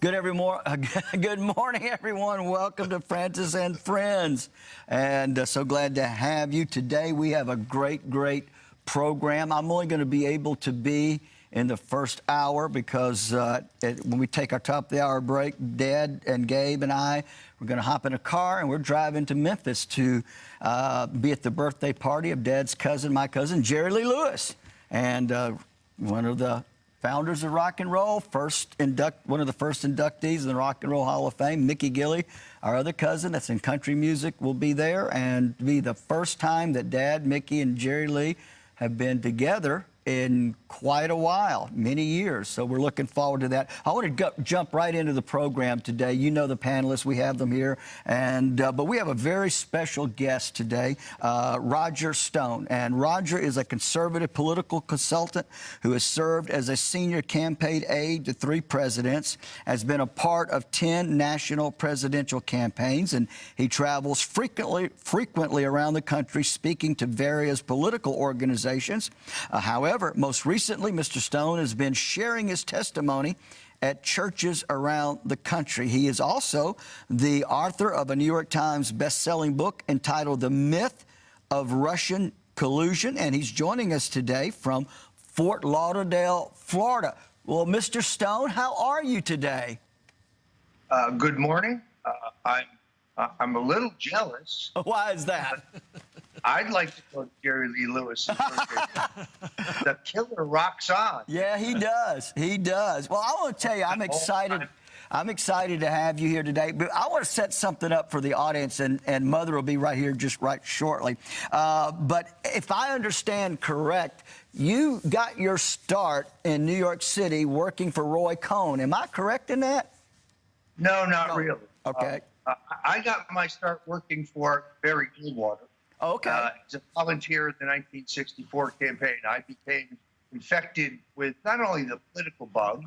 Good morning, everyone. Welcome to Francis and Friends, and so glad to have you today. We have a great program. I'm only going to be able to be in the first hour because when we take our top of the hour break, Dad and Gabe and I, we're going to hop in a car and we're driving to Memphis to be at the birthday party of Dad's cousin, my cousin, Jerry Lee Lewis, and one of the founders of rock and roll, one of the first inductees in the Rock and Roll Hall of Fame, Mickey Gilley, our other cousin that's in country music, will be there, and be the first time that Dad, Mickey, and Jerry Lee have been together in quite a while, many years. So we're looking forward to that. I want to jump right into the program today. You know the panelists, we have them here, and but we have a very special guest today, Roger Stone. And Roger is a conservative political consultant who has served as a senior campaign aide to 3 presidents, has been a part of 10 national presidential campaigns, and he travels frequently around the country speaking to various political organizations. However, most recently, Mr. Stone has been sharing his testimony at churches around the country. He is also the author of a New York Times best-selling book entitled The Myth of Russian Collusion, and he's joining us today from Fort Lauderdale, Florida. Well, Mr. Stone, how are you today? Good morning. I'm a little jealous. Why is that? I'd like to go to Jerry Lee Lewis. The killer rocks on. Yeah, he does. He does. Well, I want to tell you, I'm excited. I'm excited to have you here today. But I want to set something up for the audience, and Mother will be right here right shortly. But if I understand correct, you got your start in New York City working for Roy Cohn. Am I correct in that? No, not really. Okay. I got my start working for Barry Goldwater. Okay. As a volunteer in the 1964 campaign, I became infected with not only the political bug,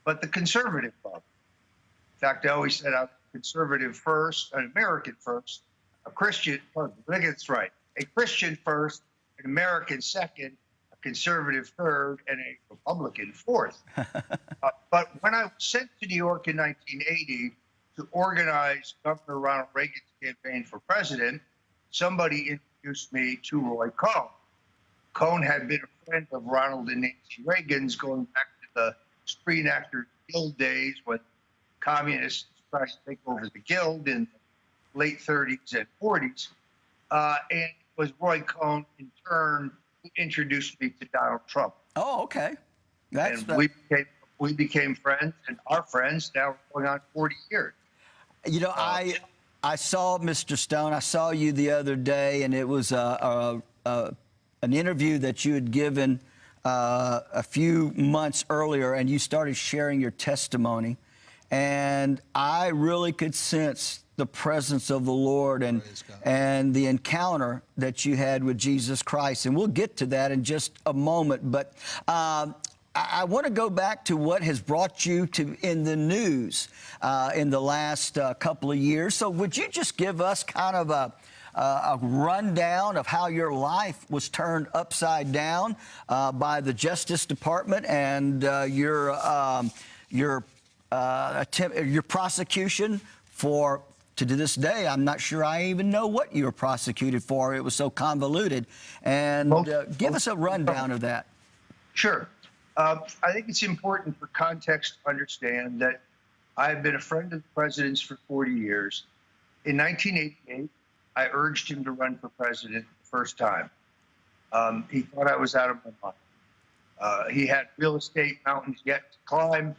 but the conservative bug. In fact, I always said I'm conservative first, an American first, a Christian, I think it's right, a Christian first, an American second, a conservative third, and a Republican fourth. But when I was sent to New York in 1980 to organize Governor Ronald Reagan's campaign for president, somebody introduced me to Roy Cohn. Cohn had been a friend of Ronald and Nancy Reagan's going back to the Screen Actors Guild days when communists tried to take over the Guild in the late 30s and 40s. And it was Roy Cohn, in turn, who introduced me to Donald Trump. Oh, okay. We became friends and are friends now going on 40 years. You know, I saw Mr. Stone. I saw you the other day, and it was an interview that you had given a few months earlier, and you started sharing your testimony. And I really could sense the presence of the Lord and the encounter that you had with Jesus Christ. And we'll get to that in just a moment. But I want to go back to what has brought you in the news in the last couple of years. So would you just give us kind of a rundown of how your life was turned upside down by the Justice Department and your prosecution for, to this day, I'm not sure I even know what you were prosecuted for. It was so convoluted. And give us a rundown of that. Sure. I think it's important for context to understand that I've been a friend of the president's for 40 years. In 1988, I urged him to run for president the first time. He thought I was out of my mind. He had real estate mountains yet to climb,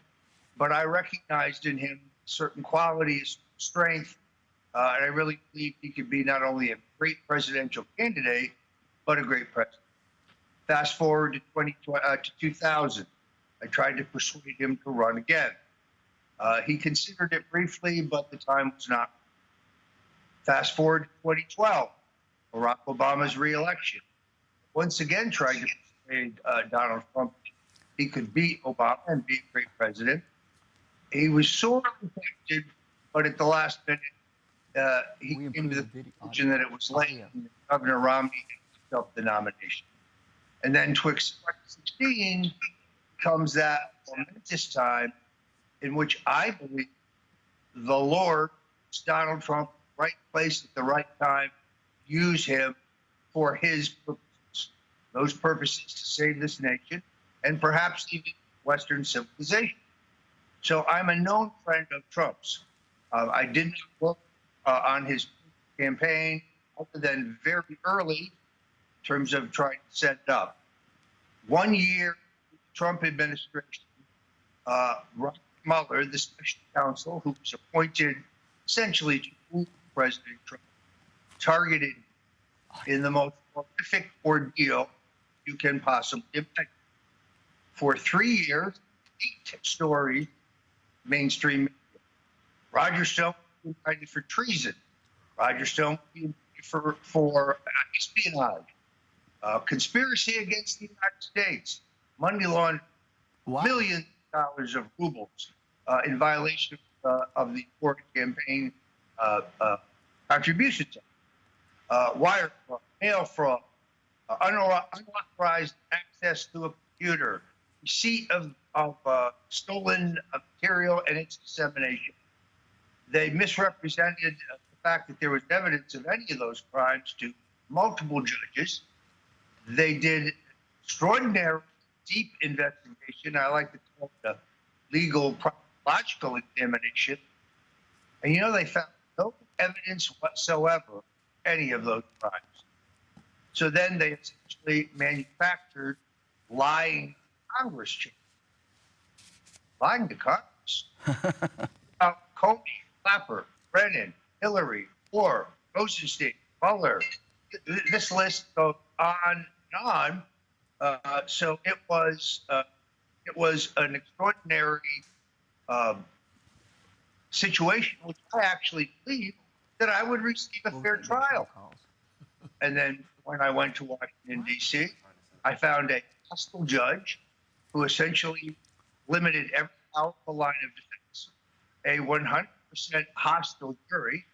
but I recognized in him certain qualities, strength, and I really believed he could be not only a great presidential candidate, but a great president. Fast forward to 2000, I tried to persuade him to run again. He considered it briefly, but the time was not. Fast forward to 2012, Barack Obama's reelection. Once again tried to persuade Donald Trump he could beat Obama and be a great president. He was sorely affected, but at the last minute, he came to the conclusion that it was late, and Governor Romney took up the nomination. And then 2016 comes that momentous time in which I believe the Lord, Donald Trump, right place at the right time, use him for his purposes. Those purposes to save this nation and perhaps even Western civilization. So I'm a known friend of Trump's. I didn't work on his campaign other than very early in terms of trying to set it up. 1 year, Trump administration, Robert Mueller, the special counsel who was appointed essentially to move President Trump, targeted in the most horrific ordeal you can possibly imagine. For 3 years, 8 stories, mainstream media. Roger Stone was indicted for treason. Roger Stone was indicted for espionage, conspiracy against the United States, money laundering, millions of dollars of rubles in violation of the important campaign contribution tax, wire fraud, mail fraud, unauthorized access to a computer, receipt of stolen material and its dissemination. They misrepresented the fact that there was evidence of any of those crimes to multiple judges. They did extraordinary, deep investigation. I like to call it a legal, logical examination. And they found no evidence whatsoever of any of those crimes. So then they essentially manufactured lying Congress change. Lying to Congress. Comey, Clapper, Brennan, Hillary, Orr, Rosenstein, Mueller. This list goes on and on. So it was an extraordinary situation, which I actually believed that I would receive a fair trial. And then when I went to Washington, D.C., I found a hostile judge who essentially limited every powerful line of defense, a 100% hostile jury,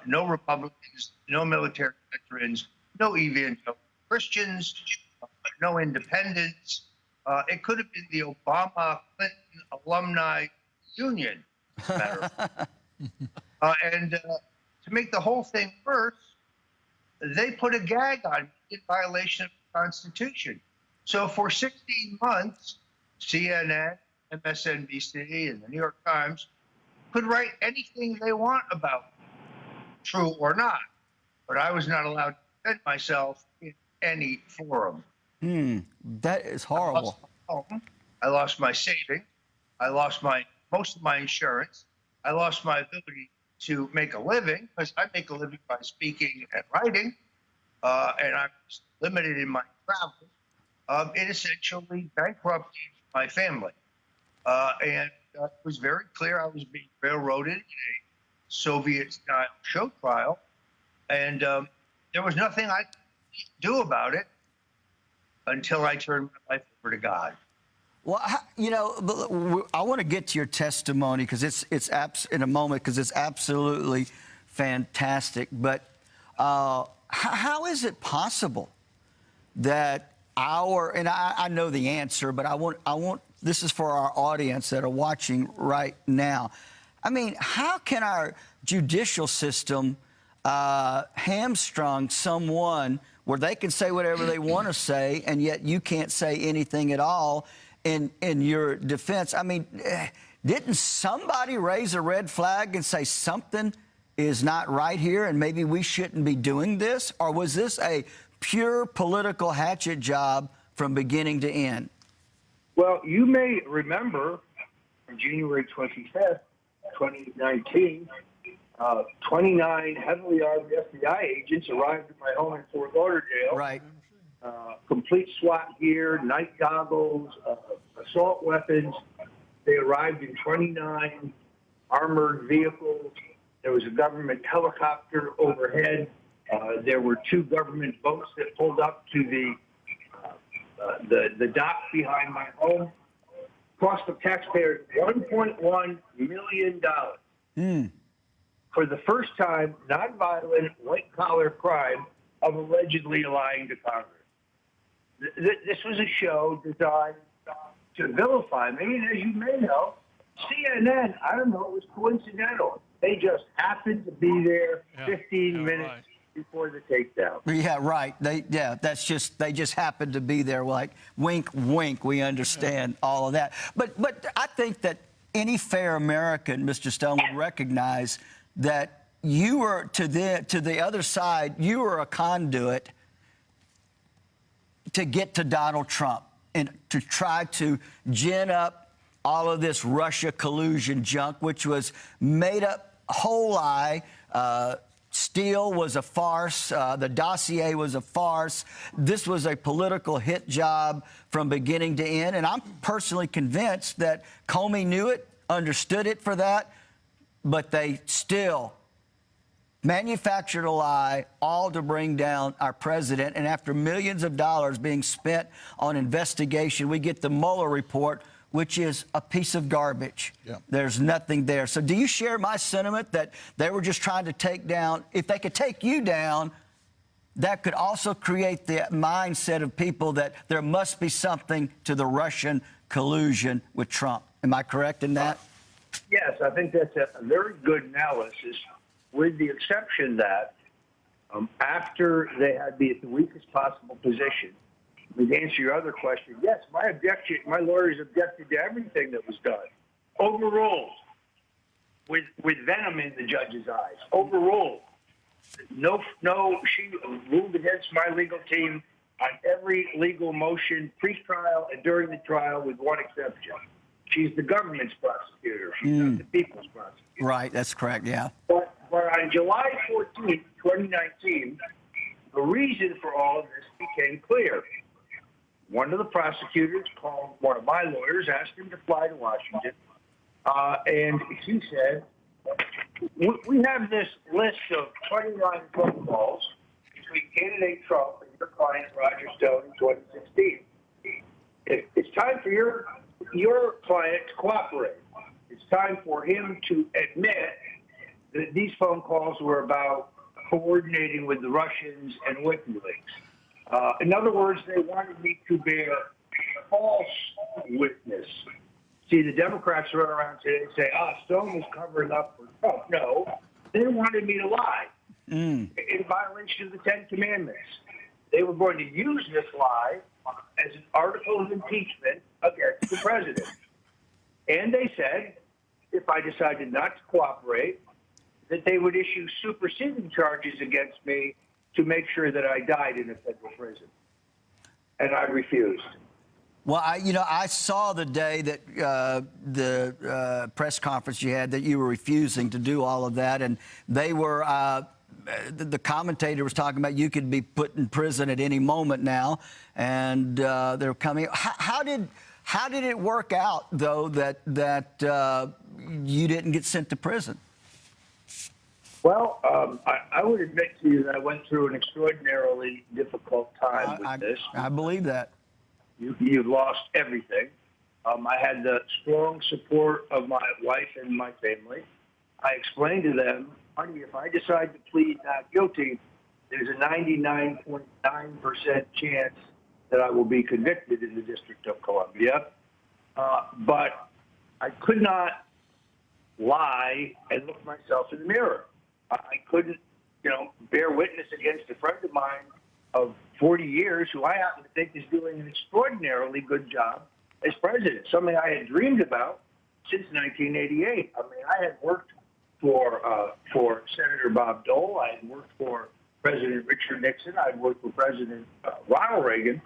no Republicans, no military veterans, no evangelical Christians, no independents. It could have been the Obama-Clinton Alumni Union. And to make the whole thing worse, they put a gag on me in violation of the Constitution. So for 16 months, CNN, MSNBC, and the New York Times could write anything they want about me, true or not. But I was not allowed to defend myself in any forum. That is horrible. I lost my home. I lost my savings. I lost most of my insurance. I lost my ability to make a living, because I make a living by speaking and writing, and I'm limited in my travel. It essentially bankrupted my family. And it was very clear I was being railroaded in a Soviet-style show trial, and there was nothing I could do about it until I turned my life over to God. Well, I want to get to your testimony because it's in a moment, because it's absolutely fantastic. But how is it possible that I know the answer, but I want this is for our audience that are watching right now. I mean, how can our judicial system hamstrung someone where they can say whatever they want to say, and yet you can't say anything at all in your defense? I mean, didn't somebody raise a red flag and say something is not right here and maybe we shouldn't be doing this? Or was this a pure political hatchet job from beginning to end? Well, you may remember on January 25th, 2019, 29 heavily armed FBI agents arrived at my home in Fort Lauderdale. Right. Complete SWAT gear, night goggles, assault weapons. They arrived in 29 armored vehicles. There was a government helicopter overhead. There were 2 government boats that pulled up to the dock behind my home. Cost the taxpayers $1.1 million. For the first time, nonviolent, white-collar crime of allegedly lying to Congress. This was a show designed to vilify me, and as you may know, CNN, I don't know, it was coincidental. They just happened to be there 15 minutes before the takedown. Yeah, right. They just happened to be there. Like wink, wink. We understand all of that. But I think that any fair American, Mr. Stone, would recognize that you were to the other side. You were a conduit to get to Donald Trump and to try to gin up all of this Russia collusion junk, which was made up whole lie. Steele was a farce. The dossier was a farce. This was a political hit job from beginning to end. And I'm personally convinced that Comey knew it, understood it for that, but they still manufactured a lie, all to bring down our president. And after millions of dollars being spent on investigation, we get the Mueller report, which is a piece of garbage. Yeah. There's nothing there. So do you share my sentiment that they were just trying to take down, if they could take you down, that could also create the mindset of people that there must be something to the Russian collusion with Trump? Am I correct in that? Yes, I think that's a very good analysis, with the exception that after they had to be at the weakest possible position, to answer your other question, yes, my lawyers objected to everything that was done. Overruled. With venom in the judge's eyes. Overruled. No, she ruled against my legal team on every legal motion, pre-trial and during the trial, with one exception. She's the government's prosecutor. She's not the people's prosecutor. Right, that's correct, yeah. But on July 14th, 2019, the reason for all of this became clear. One of the prosecutors called one of my lawyers, asked him to fly to Washington, and he said, we have this list of 29 phone calls between candidate Trump and your client Roger Stone in 2016. It's time for your client to cooperate. It's time for him to admit that these phone calls were about coordinating with the Russians and WikiLeaks. In other words, they wanted me to bear false witness. See, the Democrats run around today and say, Stone was covering up for Trump. No, they wanted me to lie in violation of the Ten Commandments. They were going to use this lie as an article of impeachment against the president. And they said, if I decided not to cooperate, that they would issue superseding charges against me to make sure that I died in a federal prison. And I refused. Well, I saw the day that the press conference you had that you were refusing to do all of that, and they were the commentator was talking about you could be put in prison at any moment now, and they're coming. How did it work out though that you didn't get sent to prison? Well, I would admit to you that I went through an extraordinarily difficult time with this. I believe that. You've lost everything. I had the strong support of my wife and my family. I explained to them, honey, if I decide to plead not guilty, there's a 99.9% chance that I will be convicted in the District of Columbia. But I could not lie and look myself in the mirror. I couldn't, bear witness against a friend of mine of 40 years who I happen to think is doing an extraordinarily good job as president, something I had dreamed about since 1988. I mean, I had worked for Senator Bob Dole. I had worked for President Richard Nixon. I had worked for President Ronald Reagan.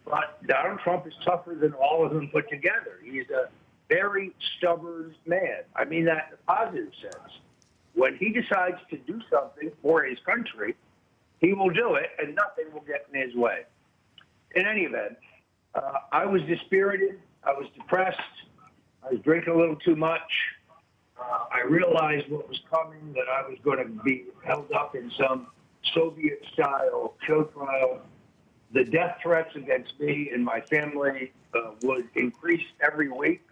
But Donald Trump is tougher than all of them put together. He's a very stubborn man. I mean that in a positive sense. When he decides to do something for his country, he will do it, and nothing will get in his way. In any event, I was dispirited. I was depressed. I was drinking a little too much. I realized what was coming, that I was going to be held up in some Soviet-style show trial. The death threats against me and my family would increase every week.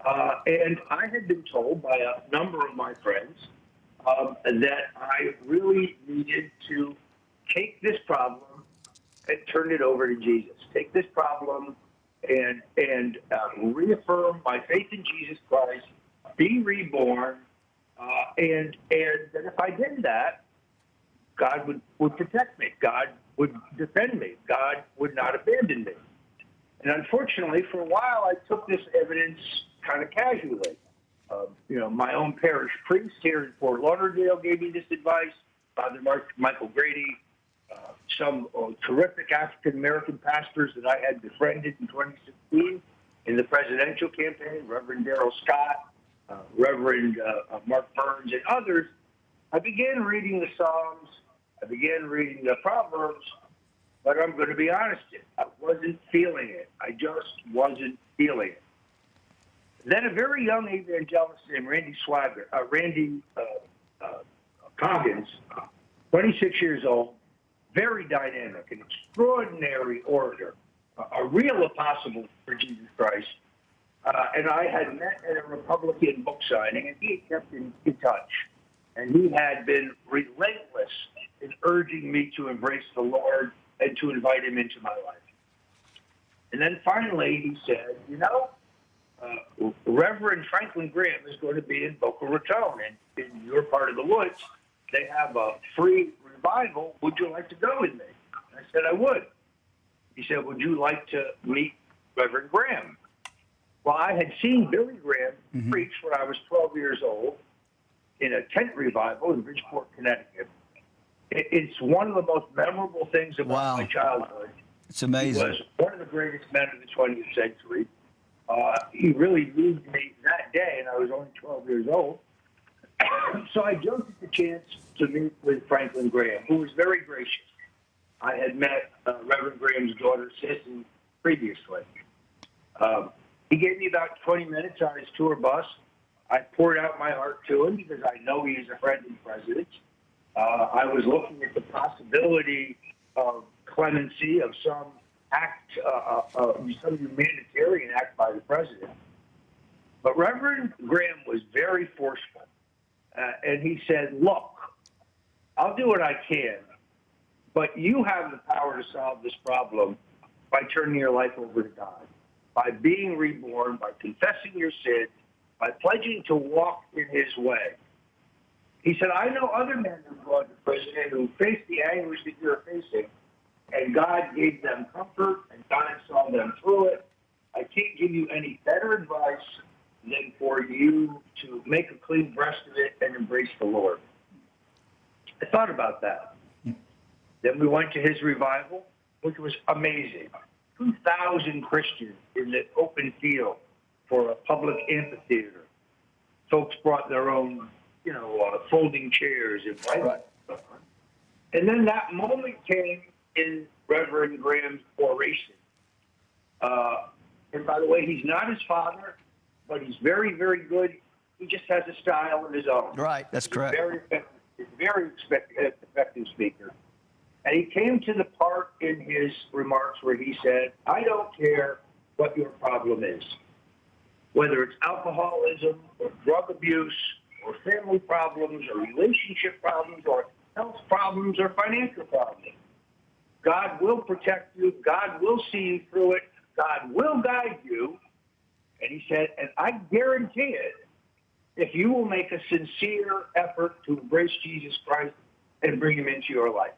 And I had been told by a number of my friends that I really needed to take this problem and turn it over to Jesus. Take this problem and reaffirm my faith in Jesus Christ, be reborn, and that if I did that, God would protect me. God would defend me. God would not abandon me. And unfortunately, for a while, I took this evidence kind of casually. My own parish priest here in Fort Lauderdale gave me this advice. Father Michael Grady, some terrific African-American pastors that I had befriended in 2016 in the presidential campaign, Reverend Darrell Scott, Reverend Mark Burns, and others. I began reading the Psalms. I began reading the Proverbs, but I'm going to be honest, I wasn't feeling it. I just wasn't feeling it. Then a very young evangelist named Randy Coggins, 26 years old, very dynamic, an extraordinary orator, a real apostle for Jesus Christ. And I had met at a Republican book signing, and he had kept in touch. And he had been relentless in urging me to embrace the Lord and to invite him into my life. And then finally he said, Reverend Franklin Graham is going to be in Boca Raton, and in your part of the woods. They have a free revival. Would you like to go with me? I said, I would. He said, would you like to meet Reverend Graham? Well, I had seen Billy Graham preach when I was 12 years old in a tent revival in Bridgeport, Connecticut. It's one of the most memorable things about my childhood. It's amazing. He was one of the greatest men of the 20th century. He really moved me that day, and I was only 12 years old. So I jumped at the chance to meet with Franklin Graham, who was very gracious. I had met Reverend Graham's daughter, Sissy, previously. He gave me about 20 minutes on his tour bus. I poured out my heart to him because I know he is a friend of the president's. I was looking at the possibility of clemency, of some act, some humanitarian act by the president. But Reverend Graham was very forceful. And he said, look, I'll do what I can, but you have the power to solve this problem by turning your life over to God, by being reborn, by confessing your sin, by pledging to walk in his way. He said, I know other men who've gone to prison and who faced the anguish that you're facing, and God gave them comfort, and God saw them through it. I can't give you any better advice than for you to make a clean breast of it and embrace the Lord. I thought about that. Then we went to his revival, which was amazing. 2,000 Christians in the open field for a public amphitheater. Folks brought their own, folding chairs and right. And then that moment came in Reverend Graham's oration. And by the way, he's not his father, but he's very, very good. He just has a style of his own. Right, that's correct. He's a very effective speaker. And he came to the part in his remarks where he said, I don't care what your problem is, whether it's alcoholism or drug abuse or family problems or relationship problems or health problems or financial problems. God will protect you. God will see you through it. God will guide you. And he said, and I guarantee it, if you will make a sincere effort to embrace Jesus Christ and bring him into your life.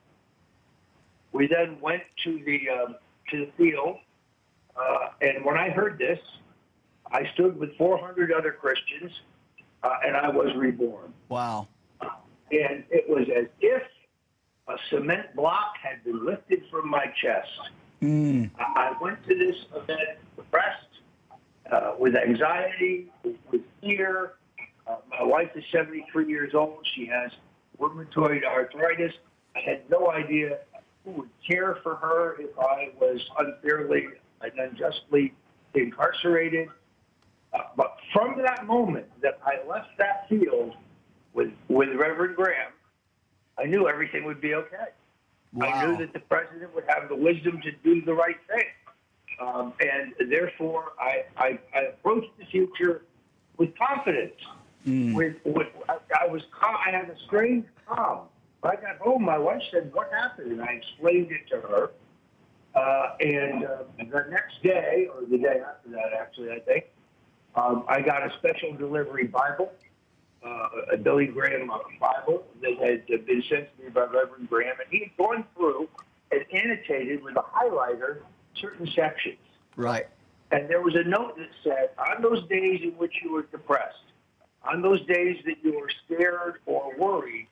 We then went to the field, and when I heard this, I stood with 400 other Christians, and I was reborn. Wow. And it was as if a cement block had been lifted from my chest. I went to this event depressed, with anxiety, with fear. My wife is 73 years old. She has rheumatoid arthritis. I had no idea who would care for her if I was unfairly and unjustly incarcerated. But from that moment that I left that field with Reverend Graham, I knew everything would be okay. Wow. I knew that the president would have the wisdom to do the right thing. And therefore, I approached the future with confidence. I had a strange calm. When I got home, my wife said, what happened? And I explained it to her. And the next day, or the day after that, actually, I think, I got a special delivery Bible, a Billy Graham Bible that had been sent to me by Reverend Graham, and he had gone through and annotated with a highlighter certain sections. Right. And there was a note that said, on those days in which you were depressed, on those days that you were scared or worried,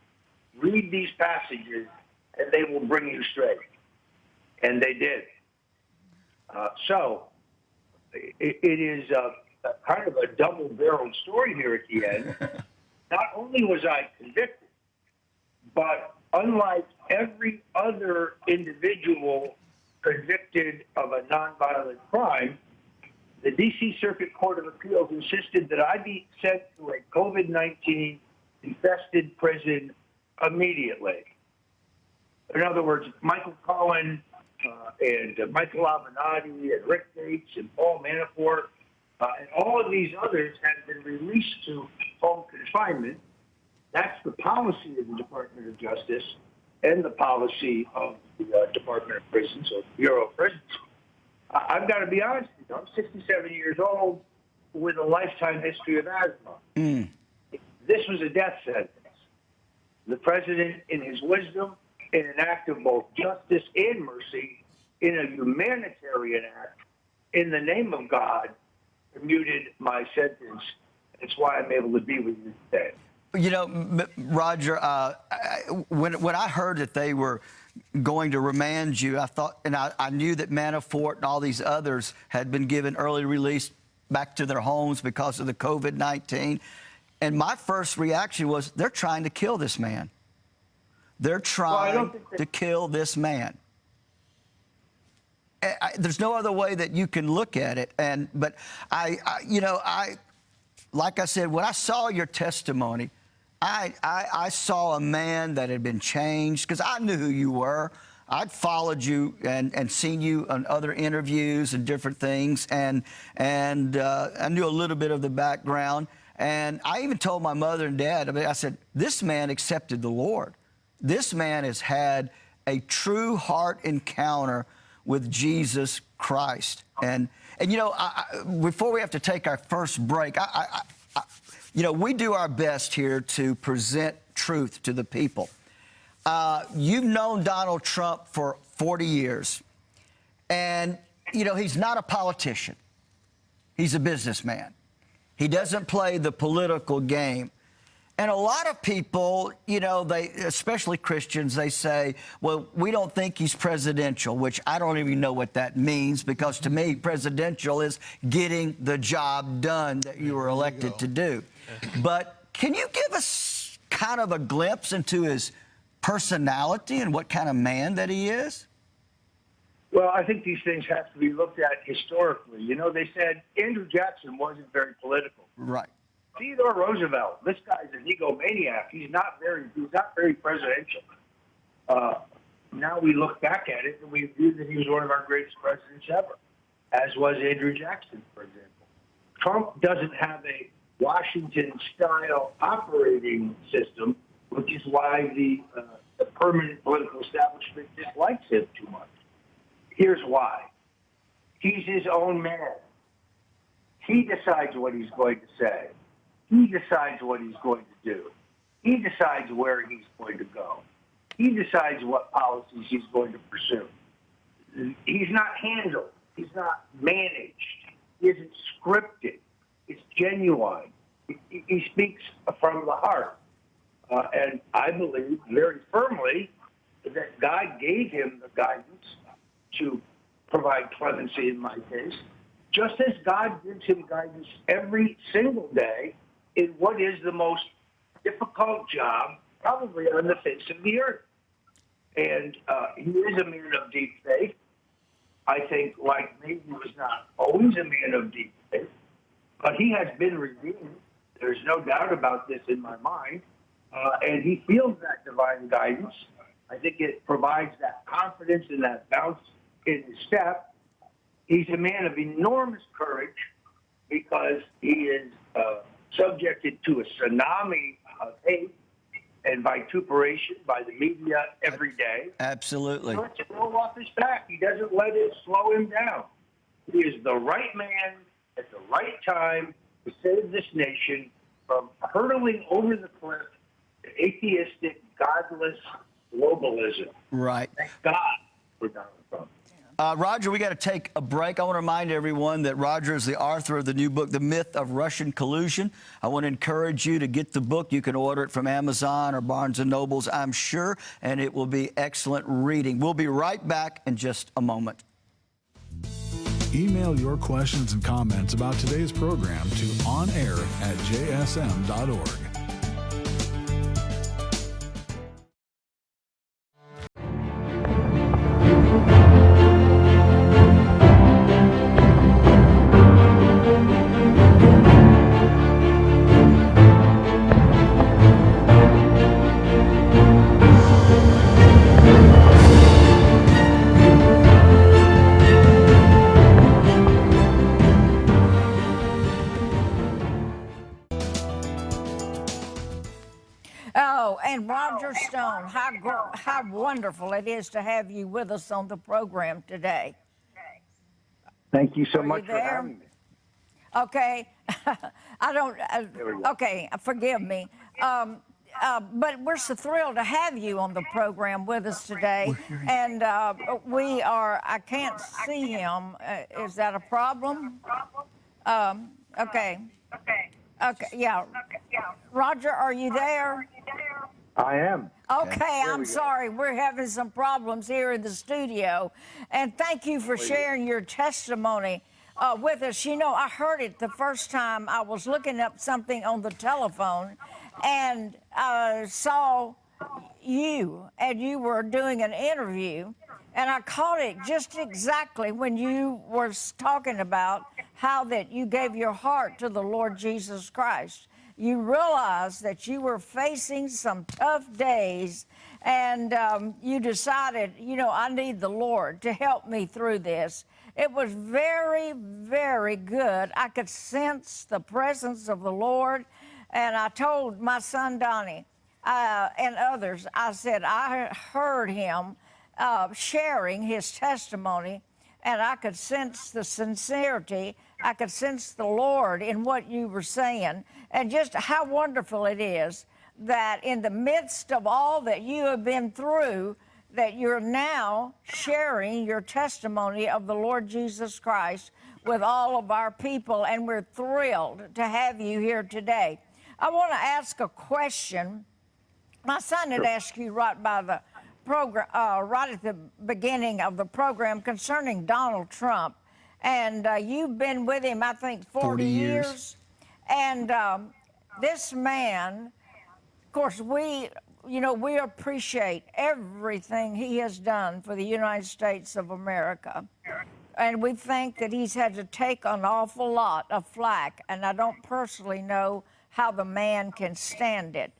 read these passages and they will bring you straight. And they did. So it is kind of a double-barreled story here at the end. Not only was I convicted, but unlike every other individual convicted of a nonviolent crime, the D.C. Circuit Court of Appeals insisted that I be sent to a COVID-19 infested prison immediately. In other words, Michael Cohen and Michael Avenatti and Rick Gates and Paul Manafort and all of these others have been released to home confinement. That's the policy of the Department of Justice and the policy of the Department of Prisons or Bureau of Prisons. I've got to be honest with you. I'm 67 years old with a lifetime history of asthma. This was a death sentence. The president, in his wisdom, in an act of both justice and mercy, in a humanitarian act, in the name of God, commuted my sentence. That's why I'm able to be with you today. You know, Roger, when I heard that they were going to remand you, I thought, and I knew that Manafort and all these others had been given early release back to their homes because of the COVID-19. And my first reaction was, they're trying to kill this man. They're trying to kill this man. There's no other way that you can look at it. But like I said, when I saw your testimony, I saw a man that had been changed because I knew who you were. I'd followed you and seen you on other interviews and different things, and I knew a little bit of the background. And I even told my mother and dad, I said, this man accepted the Lord. This man has had a true heart encounter with Jesus Christ. And you know, before we have to take our first break, you know, we do our best here to present truth to the people. You've known Donald Trump for 40 years, and, you know, he's not a politician. He's a businessman. He doesn't play the political game. And a lot of people, you know, especially Christians, they say, well, we don't think he's presidential, which I don't even know what that means, because to me, presidential is getting the job done that you were elected to do. But can you give us kind of a glimpse into his personality and what kind of man that he is? Well, I think these things have to be looked at historically. You know, they said Andrew Jackson wasn't very political. Right. Theodore Roosevelt, this guy's an egomaniac. He's not very presidential. Now we look back at it and we view that he was one of our greatest presidents ever, as was Andrew Jackson, for example. Trump doesn't have a Washington-style operating system, which is why the permanent political establishment dislikes him too much. Here's why. He's his own man. He decides what he's going to say. He decides what he's going to do. He decides where he's going to go. He decides what policies he's going to pursue. He's not handled. He's not managed. He isn't scripted. It's genuine. He speaks from the heart. And I believe very firmly that God gave him the guidance to provide clemency in my case, just as God gives him guidance every single day in what is the most difficult job probably on the face of the earth. And he is a man of deep faith. I think, like me, he was not always a man of deep faith, but he has been redeemed. There's no doubt about this in my mind. And he feels that divine guidance. I think it provides that confidence and that bounce in his step. He's a man of enormous courage because he is subjected to a tsunami of hate and vituperation by the media every day. Absolutely. He lets it roll off his back. He doesn't let it slow him down. He is the right man at the right time to save this nation from hurtling over the cliff to atheistic, godless globalism. Right. Thank God for Donald Trump. Roger, we got to take a break. I want to remind everyone that Roger is the author of the new book, The Myth of Russian Collusion. I want to encourage you to get the book. You can order it from Amazon or Barnes & Nobles, I'm sure, and it will be excellent reading. We'll be right back in just a moment. Email your questions and comments about today's program to onair@jsm.org. Oh, and Roger Stone, how wonderful it is to have you with us on the program today. Thank you so Are much you for there? having me. Okay, I don't. There we go. Okay, forgive me. But we're so thrilled to have you on the program with us today, and we are. I can't see him. Is that a problem? Okay. Okay. Yeah. Roger, are you there? I am. Okay, I'm we go. sorry. We're having some problems here in the studio. And thank you for sharing your testimony with us. You know, I heard it the first time I was looking up something on the telephone and saw you, and you were doing an interview. And I caught it just exactly when you were talking about how that you gave your heart to the Lord Jesus Christ. You realized that you were facing some tough days, and you decided, you know, I need the Lord to help me through this. It was very, very good. I could sense the presence of the Lord, and I told my son Donnie and others, I said, I heard him sharing his testimony, and I could sense the sincerity. I could sense the Lord in what you were saying, and just how wonderful it is that in the midst of all that you have been through, that you're now sharing your testimony of the Lord Jesus Christ with all of our people, and we're thrilled to have you here today. I want to ask a question. My son had asked you right by the program, right at the beginning of the program concerning Donald Trump. And you've been with him, I think, 40 years. And this man, of course, we appreciate everything he has done for the United States of America. And we think that he's had to take an awful lot of flack. And I don't personally know how the man can stand it.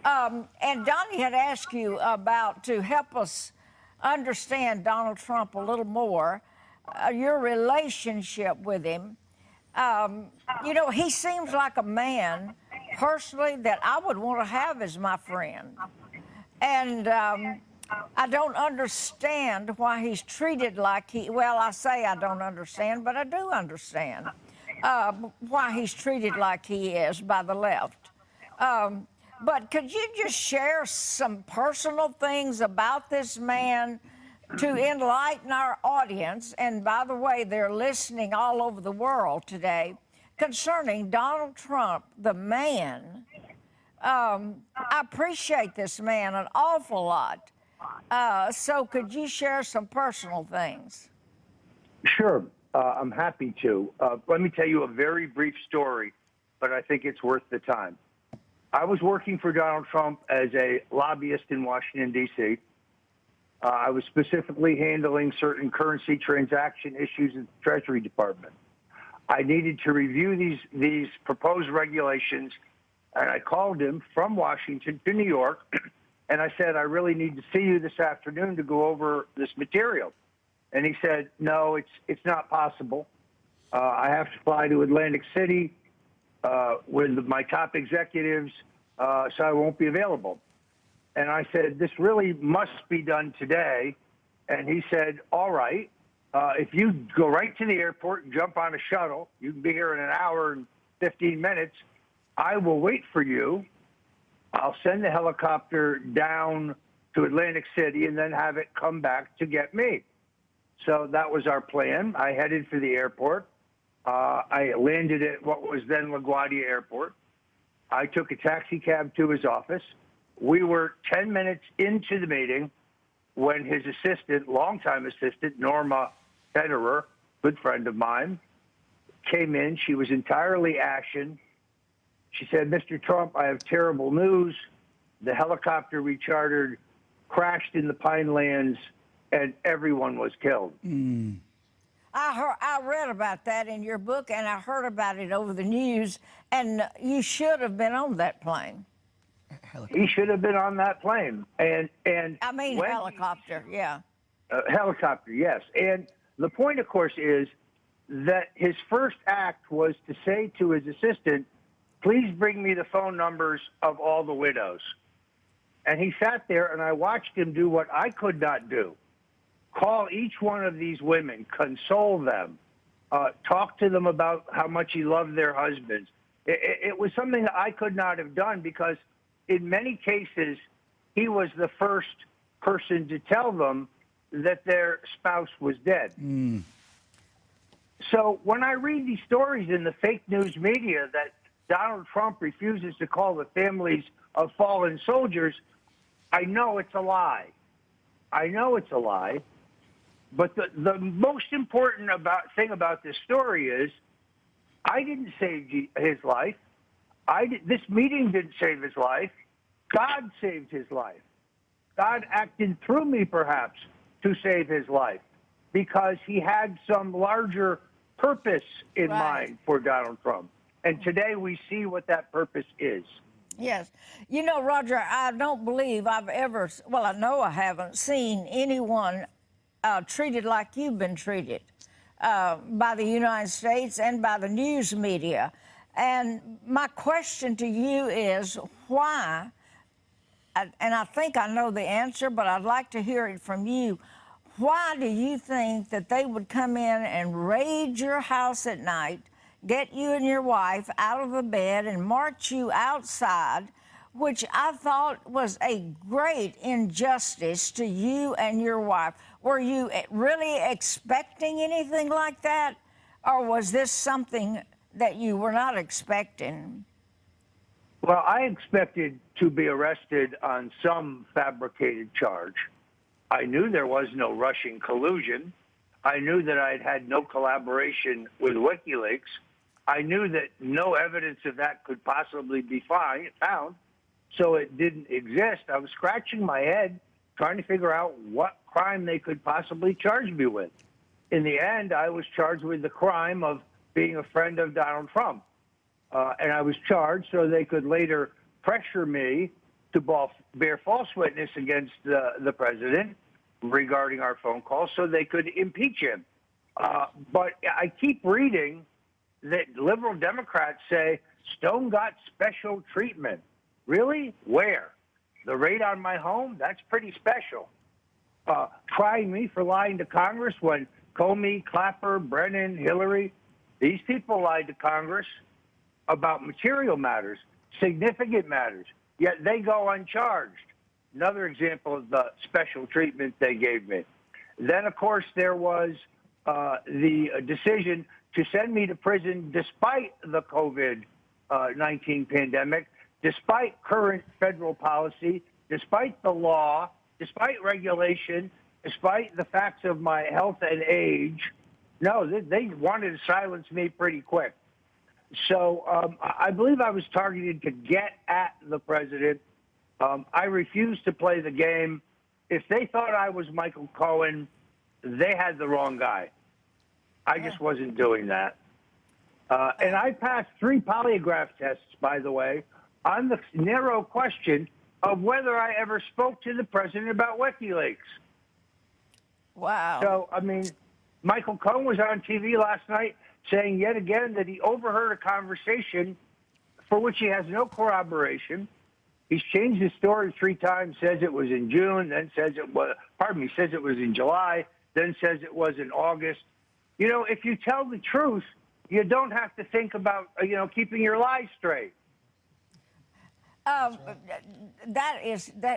And Donnie had asked you to help us understand Donald Trump a little more, your relationship with him. You know, he seems like a man, personally, that I would want to have as my friend. And I don't understand why he's treated like I say I don't understand, but I do understand why he's treated like he is by the left. But could you just share some personal things about this man to enlighten our audience? And by the way, they're listening all over the world today concerning Donald Trump, the man. I appreciate this man an awful lot. So could you share some personal things? Sure. I'm happy to. Let me tell you a very brief story, but I think it's worth the time. I was working for Donald Trump as a lobbyist in Washington, D.C. I was specifically handling certain currency transaction issues in the Treasury Department. I needed to review these proposed regulations, and I called him from Washington to New York, and I said, I really need to see you this afternoon to go over this material. And he said, no, it's not possible. I have to fly to Atlantic City with my top executives, so I won't be available. And I said, this really must be done today. And he said, all right, if you go right to the airport and jump on a shuttle, you can be here in an hour and 15 minutes. I will wait for you. I'll send the helicopter down to Atlantic City and then have it come back to get me. So that was our plan. I headed for the airport. I landed at what was then LaGuardia Airport. I took a taxi cab to his office. We were 10 minutes into the meeting when his assistant, longtime assistant, Norma Federer, good friend of mine, came in. She was entirely ashen. She said, Mr. Trump, I have terrible news. The helicopter we chartered crashed in the Pinelands and everyone was killed. I read about that in your book, and I heard about it over the news, and you should have been on that plane. He should have been on that plane. And I mean, when helicopter, yeah. Helicopter, yes. And the point, of course, is that his first act was to say to his assistant, please bring me the phone numbers of all the widows. And he sat there, and I watched him do what I could not do. Call each one of these women, console them, talk to them about how much he loved their husbands. It was something that I could not have done because in many cases, he was the first person to tell them that their spouse was dead. So when I read these stories in the fake news media that Donald Trump refuses to call the families of fallen soldiers, I know it's a lie. I know it's a lie. But the most important thing about this story is I didn't save his life. This meeting didn't save his life. God saved his life. God acted through me, perhaps, to save his life because he had some larger purpose in mind for Donald Trump. And today we see what that purpose is. Yes. You know, Roger, I don't believe I've ever, well, I know I haven't seen anyone treated like you've been treated by the United States and by the news media. And my question to you is why, and I think I know the answer, but I'd like to hear it from you. Why do you think that they would come in and raid your house at night, get you and your wife out of the bed and march you outside, which I thought was a great injustice to you and your wife? Were you really expecting anything like that? Or was this something that you were not expecting? Well, I expected to be arrested on some fabricated charge. I knew there was no Russian collusion. I knew that I'd had no collaboration with WikiLeaks. I knew that no evidence of that could possibly be found, so it didn't exist. I was scratching my head trying to figure out what crime they could possibly charge me with. In the end, I was charged with the crime of being a friend of Donald Trump. And I was charged so they could later pressure me to bear false witness against the president regarding our phone call so they could impeach him. But I keep reading that liberal Democrats say Stone got special treatment. Really? Where? The raid on my home? That's pretty special. Trying me for lying to Congress when Comey, Clapper, Brennan, Hillary, these people lied to Congress about material matters, significant matters, yet they go uncharged. Another example of the special treatment they gave me. Then, of course, there was the decision to send me to prison despite the COVID-19 pandemic, despite current federal policy, despite the law, despite regulation, despite the facts of my health and age. No, they wanted to silence me pretty quick. So I believe I was targeted to get at the president. I refused to play the game. If they thought I was Michael Cohen, they had the wrong guy. I just wasn't doing that. And I passed 3 polygraph tests, by the way, on the narrow question of whether I ever spoke to the president about WikiLeaks. Wow. So, I mean, Michael Cohen was on TV last night saying yet again that he overheard a conversation for which he has no corroboration He's changed his story 3 times, says it was in June, then says it was, says it was in July, then says it was in August. You know, if you tell the truth, you don't have to think about, keeping your lies straight.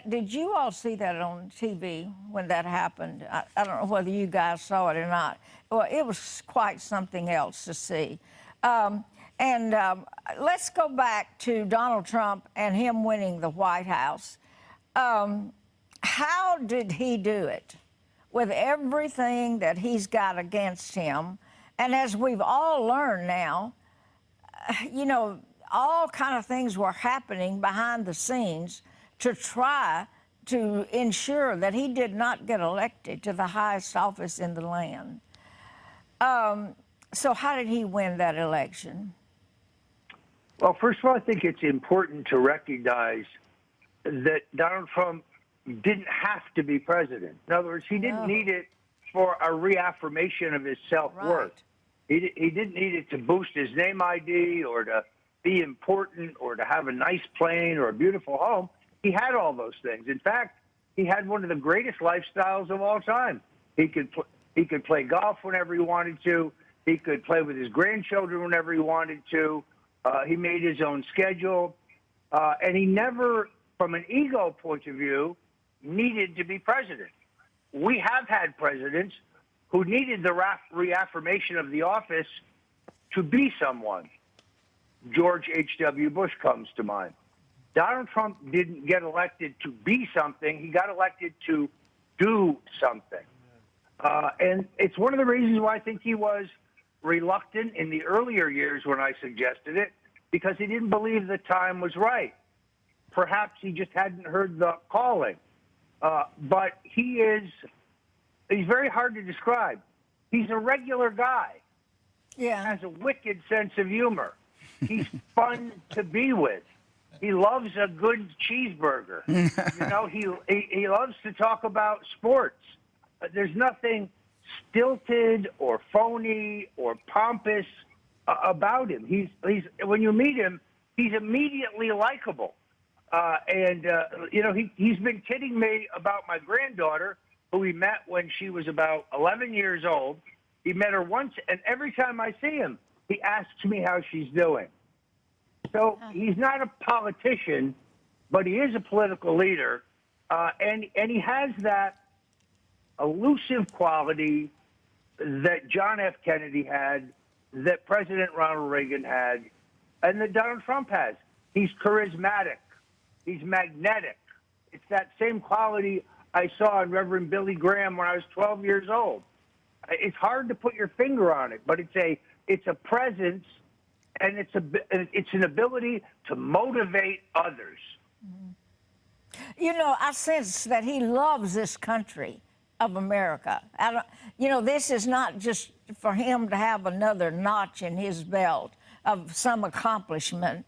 Did you all see that on TV when that happened? I don't know whether you guys saw it or not. Well, it was quite something else to see. Let's go back to Donald Trump and him winning the White House. How did he do it with everything that he's got against him? And as we've all learned now, all kind of things were happening behind the scenes to try to ensure that he did not get elected to the highest office in the land. So how did he win that election? Well, first of all, I think it's important to recognize that Donald Trump didn't have to be president. In other words, he didn't need it for a reaffirmation of his self-worth. Right. He didn't need it to boost his name ID or to be important or to have a nice plane or a beautiful home. He had all those things. In fact, he had one of the greatest lifestyles of all time. He could play golf whenever he wanted to. He could play with his grandchildren whenever he wanted to. He made his own schedule. And he never, from an ego point of view, needed to be president. We have had presidents who needed the reaffirmation of the office to be someone. George H.W. Bush comes to mind. Donald Trump didn't get elected to be something. He got elected to do something. And it's one of the reasons why I think he was reluctant in the earlier years when I suggested it, because he didn't believe the time was right. Perhaps he just hadn't heard the calling. But he's very hard to describe. He's a regular guy. Yeah. Has a wicked sense of humor. He's fun to be with. He loves a good cheeseburger. He loves to talk about sports. There's nothing stilted or phony or pompous about him. He's when you meet him, he's immediately likable. He's been kidding me about my granddaughter, who he met when she was about 11 years old. He met her once, and every time I see him, he asks me how she's doing. So he's not a politician, but he is a political leader, and he has that elusive quality that John F. Kennedy had, that President Ronald Reagan had, and that Donald Trump has. He's charismatic. He's magnetic. It's that same quality I saw in Reverend Billy Graham when I was 12 years old. It's hard to put your finger on it, but it's a presence, and it's an ability to motivate others. I sense that he loves this country of America. This is not just for him to have another notch in his belt of some accomplishment,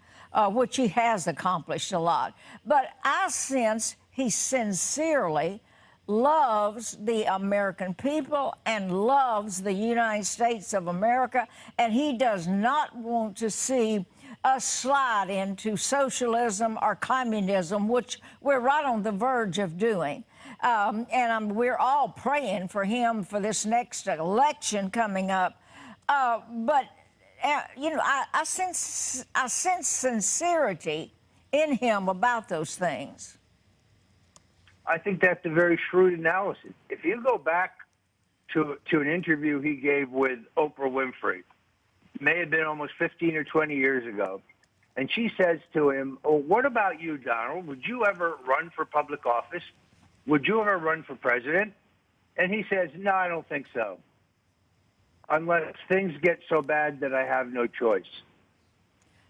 which he has accomplished a lot. But I sense he sincerely loves the American people and loves the United States of America, and he does not want to see us slide into socialism or communism, which we're right on the verge of doing. We're all praying for him for this next election coming up. I sense sincerity in him about those things. I think that's a very shrewd analysis. If you go back to an interview he gave with Oprah Winfrey, may have been almost 15 or 20 years ago, and she says to him, "Oh, what about you, Donald? Would you ever run for public office? Would you ever run for president?" And he says, "No, I don't think so, unless things get so bad that I have no choice."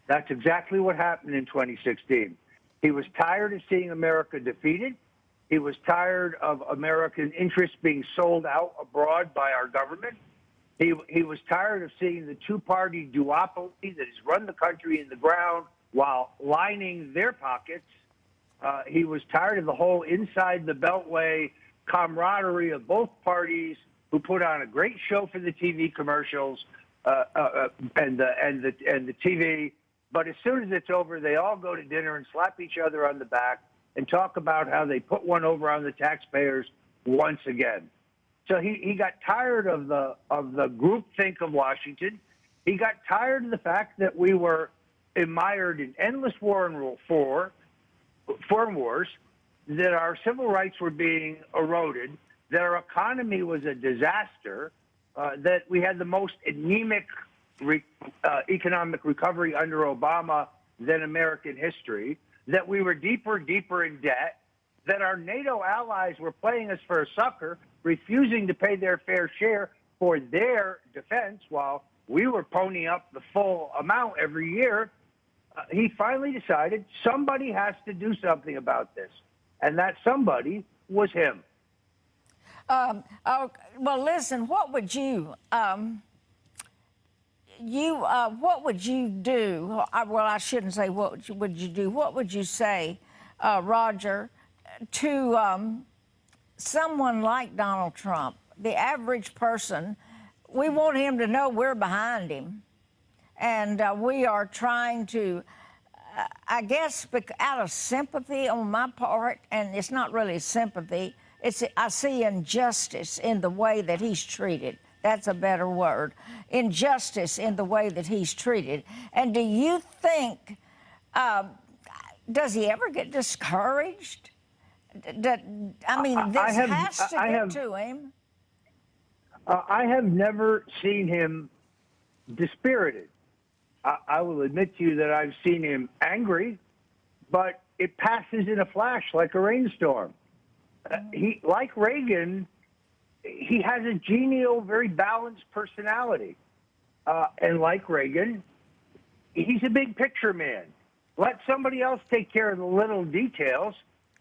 That's exactly what happened in 2016. He was tired of seeing America defeated. He was tired of American interests being sold out abroad by our government. He was tired of seeing the two-party duopoly that has run the country in the ground while lining their pockets. He was tired of the whole inside the Beltway camaraderie of both parties, who put on a great show for the TV commercials and the TV, But as soon as it's over, they all go to dinner and slap each other on the back and talk about how they put one over on the taxpayers once again. So he got tired of the groupthink of Washington. He got tired of the fact that we were mired in endless foreign wars, that our civil rights were being eroded, that our economy was a disaster, that we had the most anemic economic recovery under Obama than American history, that we were deeper in debt, that our NATO allies were playing us for a sucker, refusing to pay their fair share for their defense while we were ponying up the full amount every year. He finally decided somebody has to do something about this. And that somebody was him. Oh, well, listen, what would you what would you do? Well, I shouldn't say what would you do. What would you say, Roger, to someone like Donald Trump, the average person? We want him to know we're behind him. And we are trying to, I guess, out of sympathy on my part, and it's not really sympathy, I see injustice in the way that he's treated. That's a better word. Injustice in the way that he's treated. And do you think, does he ever get discouraged? I mean, this has to get to him. I have never seen him dispirited. I will admit to you that I've seen him angry, but it passes in a flash like a rainstorm. He, like Reagan, he has a genial, very balanced personality. And like Reagan, he's a big picture man. Let somebody else take care of the little details,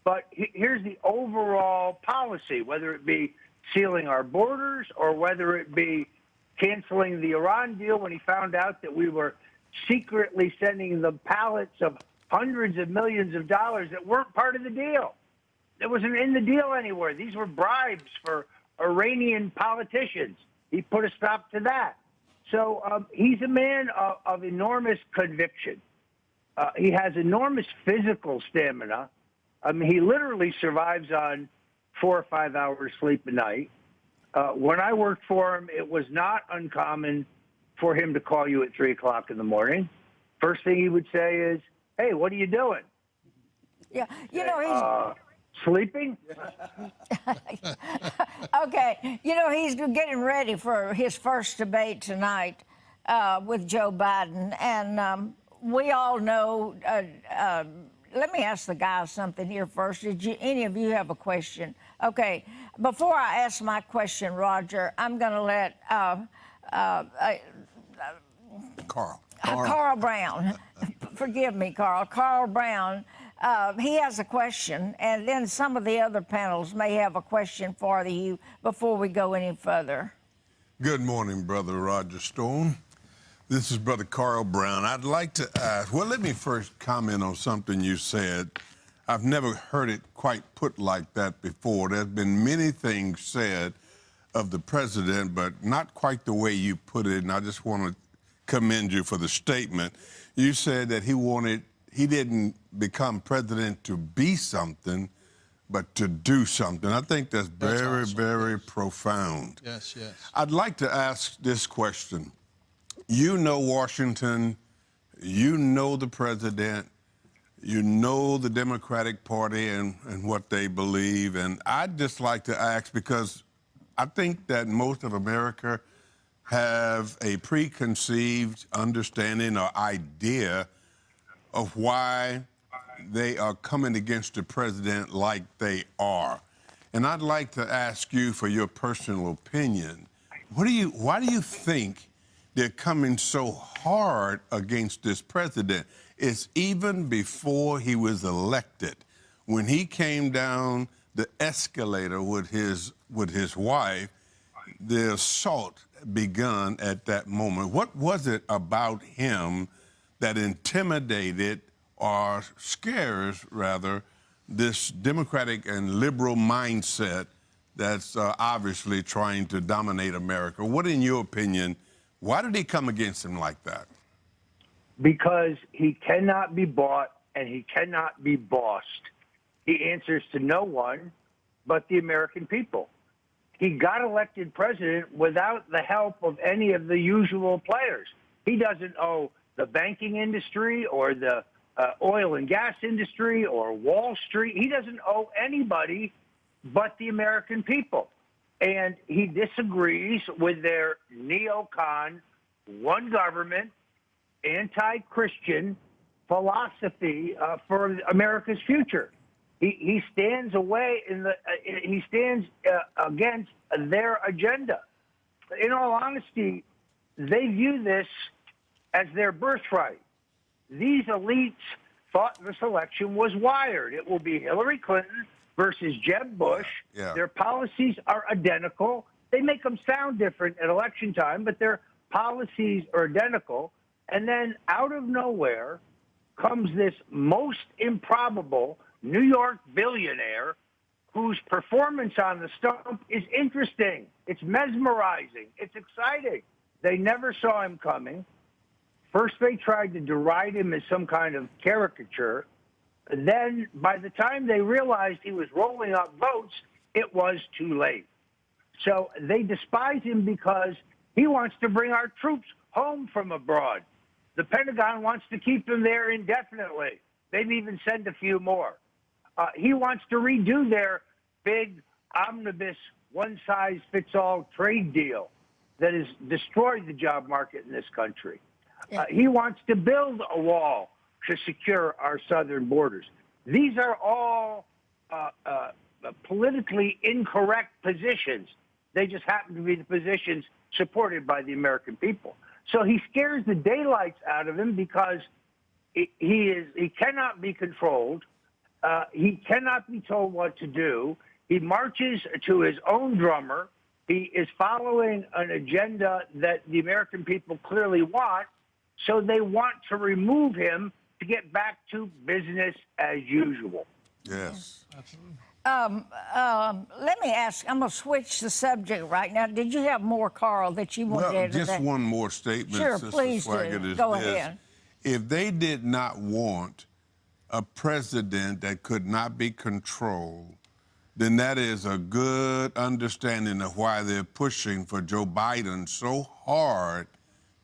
but here's the overall policy, whether it be sealing our borders or whether it be canceling the Iran deal when he found out that we were secretly sending the pallets of hundreds of millions of dollars that weren't part of the deal. It wasn't in the deal anywhere. These were bribes for Iranian politicians. He put a stop to that. So he's a man of enormous conviction. He has enormous physical stamina. I mean, he literally survives on 4 or 5 hours sleep a night. When I worked for him, it was not uncommon for him to call you at 3 o'clock in the morning. First thing he would say is, "Hey, what are you doing?" Yeah, you know, he's sleeping. Okay, you know, he's getting ready for his first debate tonight with Joe Biden, and we all know. Let me ask the guys something here first. Did any of you have a question? Okay, before I ask my question, Roger, I'm going to let Carl Brown. Forgive me, Carl. Carl Brown. He has a question, and then some of the other panels may have a question for you before we go any further. Good morning, Brother Roger Stone. This is Brother Carl Brown. I'd like to ask, well, let me first comment on something you said. I've never heard it quite put like that before. There's been many things said of the president, but not quite the way you put it, and I just want to commend you for the statement. You said that he didn't become president to be something, but to do something. I think that's very, awesome. Very profound. Yes, yes. I'd like to ask this question. You know Washington, you know the president, you know the Democratic Party and what they believe, and I'd just like to ask, because I think that most of America have a preconceived understanding or idea of why they are coming against the president like they are. And I'd like to ask you for your personal opinion. Why do you think they're coming so hard against this president? It's even before he was elected. When he came down the escalator with his wife, the assault begun at that moment. What was it about him that intimidated or scares, rather, this democratic and liberal mindset that's obviously trying to dominate America? What, in your opinion, why did he come against him like that? because he cannot be bought and he cannot be bossed. He answers to no one but the American people. He got elected president without the help of any of the usual players. He doesn't owe the banking industry or the oil and gas industry or Wall Street. He doesn't owe anybody but the American people. And he disagrees with their neocon, one government, anti-Christian philosophy for America's future. He stands away he stands against their agenda. In all honesty, they view this as their birthright. These elites thought this election was wired. It will be Hillary Clinton versus Jeb Bush. Yeah. Their policies are identical. They make them sound different at election time, but their policies are identical. And then out of nowhere comes this most improbable New York billionaire whose performance on the stump is interesting. It's mesmerizing. It's exciting. They never saw him coming. First, they tried to deride him as some kind of caricature. Then, by the time they realized he was rolling up votes, it was too late. So they despise him because he wants to bring our troops home from abroad. The Pentagon wants to keep them there indefinitely. Maybe even send a few more. He wants to redo their big omnibus one-size-fits-all trade deal that has destroyed the job market in this country. He wants to build a wall to secure our southern borders. These are all politically incorrect positions. They just happen to be the positions supported by the American people. So he scares the daylights out of him because he cannot be controlled. He cannot be told what to do. He marches to his own drummer. He is following an agenda that the American people clearly want, so they want to remove him to get back to business as usual. Yes. Let me ask, I'm going to switch the subject right now. Did you have more, Carl, that you wanted to Well, add just today? one more statement, Sure, Sister please do. Swaggart, is Go this. ahead. If they did not want a president that could not be controlled, then that is a good understanding of why they're pushing for Joe Biden so hard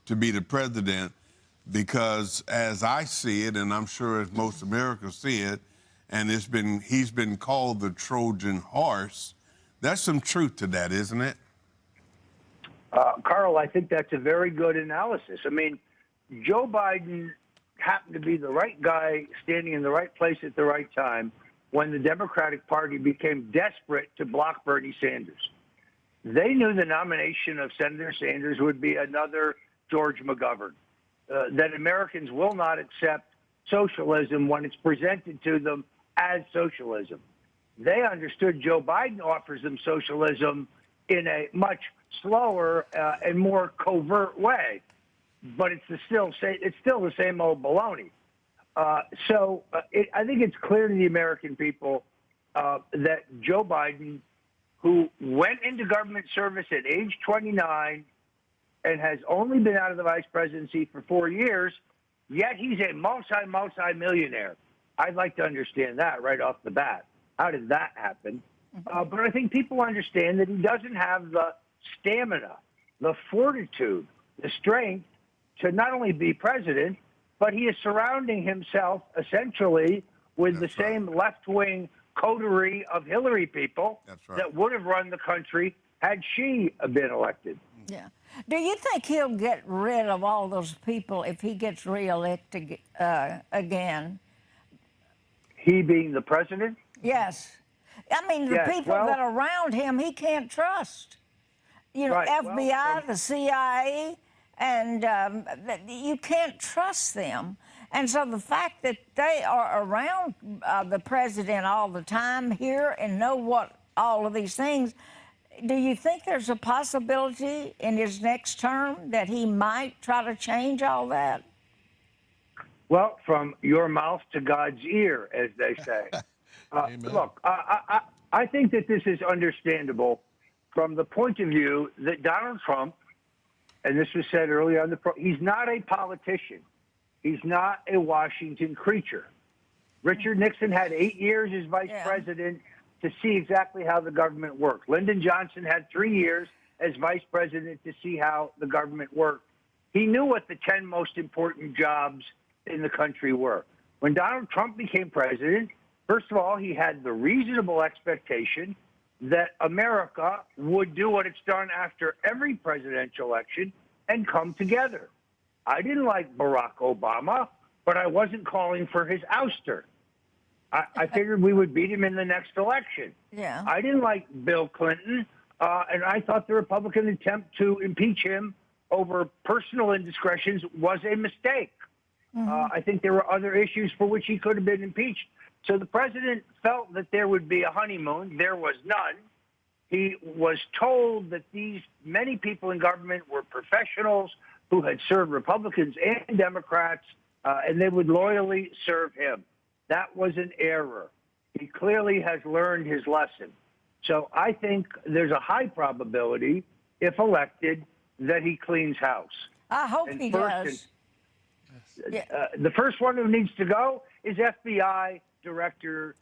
to be the president, because as I see it, and I'm sure as most Americans see it, and he's been called the Trojan horse, there's some truth to that, isn't it? Carl, I think that's a very good analysis. I mean, Joe Biden happened to be the right guy standing in the right place at the right time when the Democratic Party became desperate to block Bernie Sanders. They knew the nomination of Senator Sanders would be another George McGovern, that Americans will not accept socialism when it's presented to them as socialism. They understood Joe Biden offers them socialism in a much slower and more covert way, but it's still the same old baloney. I think it's clear to the American people that Joe Biden, who went into government service at age 29 and has only been out of the vice presidency for 4 years, yet he's a multi-millionaire. I'd like to understand that right off the bat. How did that happen? But I think people understand that he doesn't have the stamina, the fortitude, the strength to not only be president, but he is surrounding himself essentially with the same left-wing coterie of Hillary people that would have run the country had she been elected. Yeah. Do you think he'll get rid of all those people if he gets reelected again? He being the president? Yes. I mean, the people that are around him, he can't trust. You know, FBI, the CIA, and you can't trust them. And so the fact that they are around the president all the time here and know what all of these things, do you think there's a possibility in his next term that he might try to change all that? Well, from your mouth to God's ear, as they say. Look, I think that this is understandable from the point of view that Donald Trump, and this was said earlier on he's not a politician. He's not a Washington creature. Richard Nixon had 8 years as vice president to see exactly how the government worked. Lyndon Johnson had 3 years as vice president to see how the government worked. He knew what the 10 most important jobs in the country were. When Donald Trump became president, first of all, he had the reasonable expectation that America would do what it's done after every presidential election and come together. I didn't like Barack Obama, but I wasn't calling for his ouster. I figured we would beat him in the next election. Yeah. I didn't like Bill Clinton, and I thought the Republican attempt to impeach him over personal indiscretions was a mistake. I think there were other issues for which he could have been impeached. So the president felt that there would be a honeymoon. There was none. He was told that these many people in government were professionals who had served Republicans and Democrats, and they would loyally serve him. That was an error. He clearly has learned his lesson. So I think there's a high probability, if elected, that he cleans house. I hope he does. The first one who needs to go is FBI Director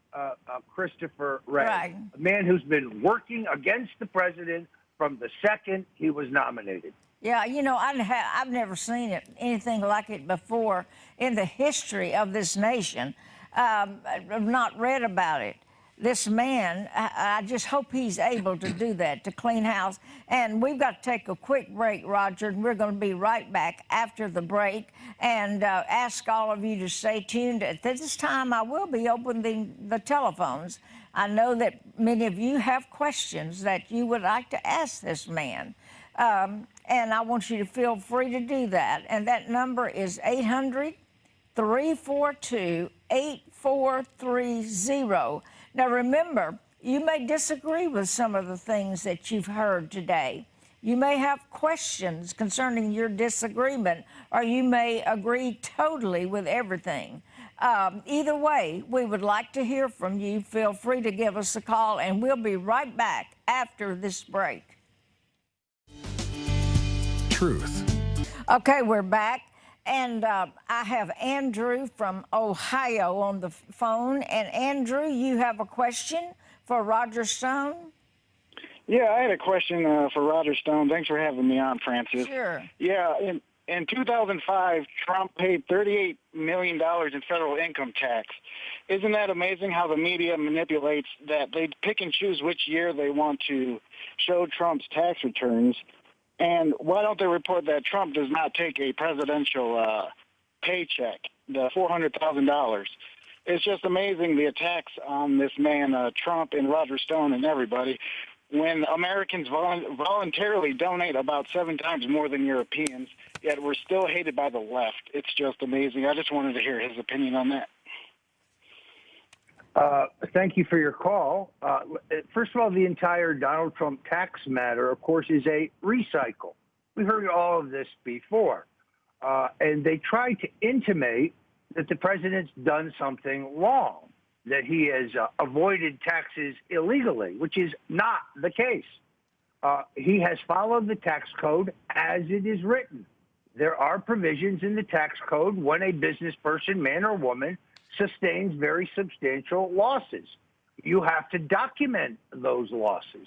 Christopher Wray, Right. a man who's been working against the president from the second he was nominated. Yeah, you know, I've never seen anything like it before in the history of this nation. I've not read about it. This man, I just hope he's able to do that, to clean house. And we've got to take a quick break, Roger, and we're going to be right back after the break and ask all of you to stay tuned. At this time, I will be opening the telephones. I know that many of you have questions that you would like to ask this man. And I want you to feel free to do that. And that number is 800-342-8430. Now, remember, you may disagree with some of the things that you've heard today. You may have questions concerning your disagreement, or you may agree totally with everything. Either way, we would like to hear from you. Feel free to give us a call, and we'll be right back after this break. Truth. Okay, we're back. And I have Andrew from Ohio on the phone. And Andrew, you have a question for Roger Stone? Yeah, I had a question for Roger Stone. Thanks for having me on, Francis. Sure. Yeah, in 2005, Trump paid $38 million in federal income tax. Isn't that amazing how the media manipulates that? They pick and choose which year they want to show Trump's tax returns. And why don't they report that Trump does not take a presidential paycheck, the $400,000? It's just amazing the attacks on this man, Trump and Roger Stone and everybody, when Americans voluntarily donate about 7 times more than Europeans, yet we're still hated by the left. It's just amazing. I just wanted to hear his opinion on that. Thank you for your call. First of all, the entire Donald Trump tax matter, of course, is a recycle. We heard all of this before. And they tried to intimate that the president's done something wrong, that he has avoided taxes illegally, which is not the case. He has followed the tax code as it is written. There are provisions in the tax code when a business person, man or woman, sustains very substantial losses. You have to document those losses.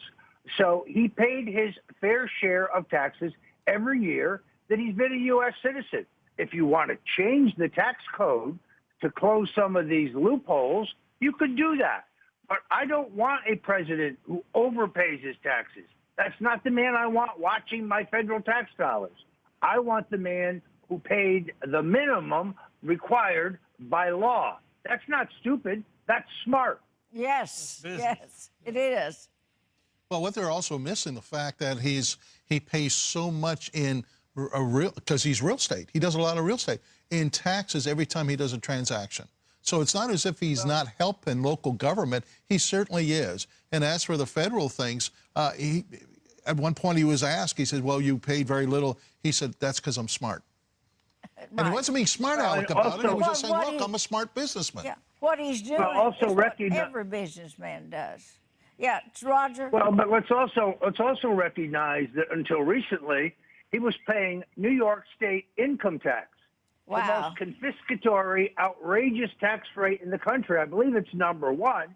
So he paid his fair share of taxes every year that he's been a U.S. citizen. If you want to change the tax code to close some of these loopholes, you could do that. But I don't want a president who overpays his taxes. That's not the man I want watching my federal tax dollars. I want the man who paid the minimum required by law. That's not stupid. That's smart. Yes, yes, it is. Well, what they're also missing the fact that he pays so much in because he's real estate. He does a lot of real estate in taxes every time he does a transaction. So it's not as if he's not helping local government. He certainly is. And as for the federal things, at one point he was asked, he said, well, you paid very little. He said, that's because I'm smart. Right. And he wasn't being smart aleck about it. He was just saying, look, I'm a smart businessman. Yeah, what he's doing also is what recognize- every businessman does. Yeah, it's Roger. Well, but let's also recognize that until recently, he was paying New York State income tax. the Wow. most confiscatory, outrageous tax rate in the country. I believe it's number one.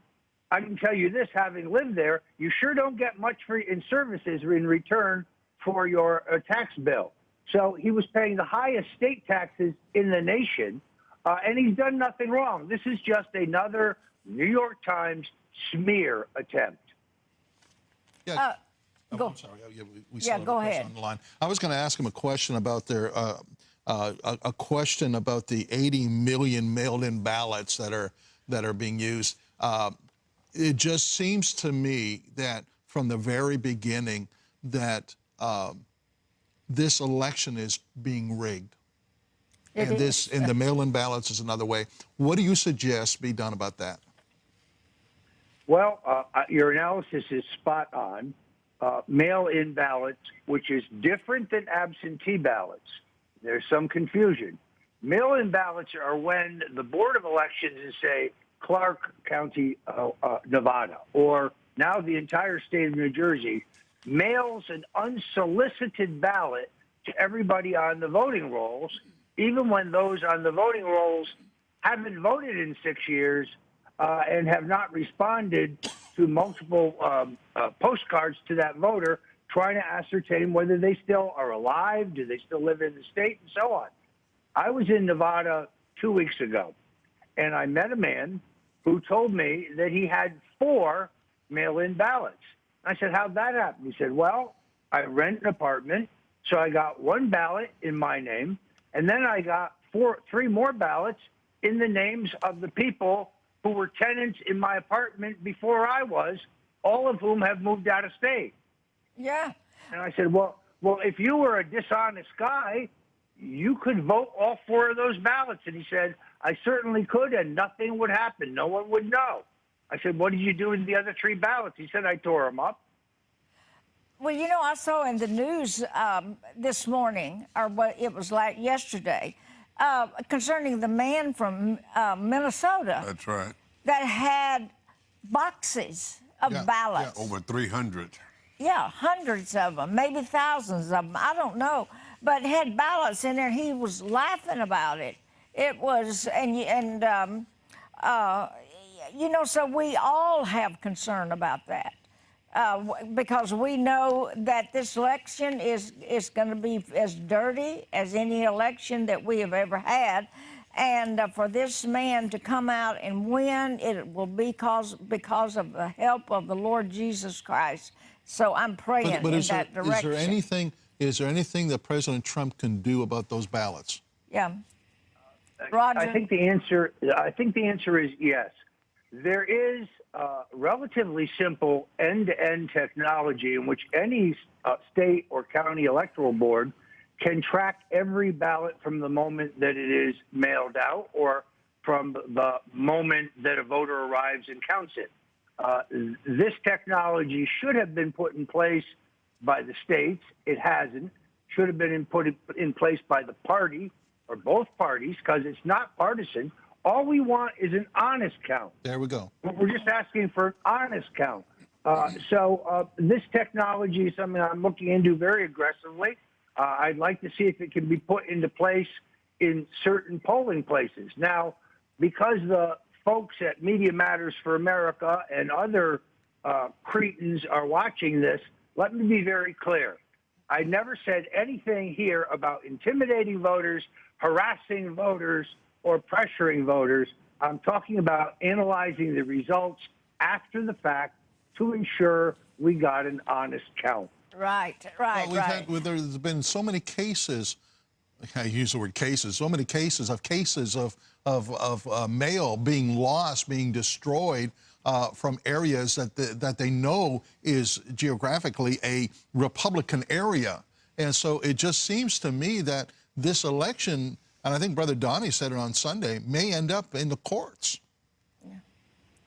I can tell you this, having lived there, you sure don't get much in services in return for your tax bill. So he was paying the highest state taxes in the nation, and he's done nothing wrong. This is just another New York Times smear attempt. Yeah. Go. I'm sorry. We Yeah, still have go a person ahead. on the line. I was going to ask him a question about their a question about the 80 million mailed-in ballots that are being used. It just seems to me that from the very beginning that this election is being rigged. It And is. and the mail-in ballots is another way. What do you suggest be done about that? Well, your analysis is spot on. Mail-in ballots, which is different than absentee ballots. There's some confusion. Mail-in ballots are when the Board of Elections in, say, Clark County, Nevada, or now the entire state of New Jersey, mails an unsolicited ballot to everybody on the voting rolls, even when those on the voting rolls haven't voted in 6 years and have not responded to multiple postcards to that voter trying to ascertain whether they still are alive, do they still live in the state, and so on. I was in Nevada 2 weeks ago, and I met a man who told me that he had 4 mail-in ballots. I said, how'd that happen? He said, well, I rent an apartment, so I got 1 ballot in my name, and then I got 3 more ballots in the names of the people who were tenants in my apartment before I was, all of whom have moved out of state. Yeah. And I said, well, if you were a dishonest guy, you could vote all 4 of those ballots. And he said, I certainly could, and nothing would happen. No one would know. I said, what did you do with the other 3 ballots? He said, I tore them up. Well, you know, I saw in the news this morning, or what it was like yesterday, concerning the man from Minnesota. That's right. That had boxes of ballots. Yeah, over 300. Yeah, hundreds of them, maybe thousands of them. I don't know, but had ballots in there. He was laughing about it. It was, you know, so we all have concern about that. Because we know that this election is going to be as dirty as any election that we have ever had. And for this man to come out and win, it will be because of the help of the Lord Jesus Christ. So I'm praying in that direction. Is there anything that President Trump can do about those ballots? Yeah. Roger? I think the answer is yes. There is relatively simple end-to-end technology in which any state or county electoral board can track every ballot from the moment that it is mailed out or from the moment that a voter arrives and counts it. This technology should have been put in place by the states. It hasn't. Should have been put in place by the party or both parties because it's not partisan. All we want is an honest count. There we go. We're just asking for an honest count. So this technology is something I'm looking into very aggressively. I'd like to see if it can be put into place in certain polling places. Now, because the folks at Media Matters for America and other cretins are watching this, let me be very clear. I never said anything here about intimidating voters, harassing voters, or pressuring voters. I'm talking about analyzing the results after the fact to ensure we got an honest count. Right. There's been so many cases, I use the word cases, so many cases of mail being lost, being destroyed from areas that they know is geographically a Republican area. And so it just seems to me that this election, and I think Brother Donnie said it on Sunday, may end up in the courts. Yeah.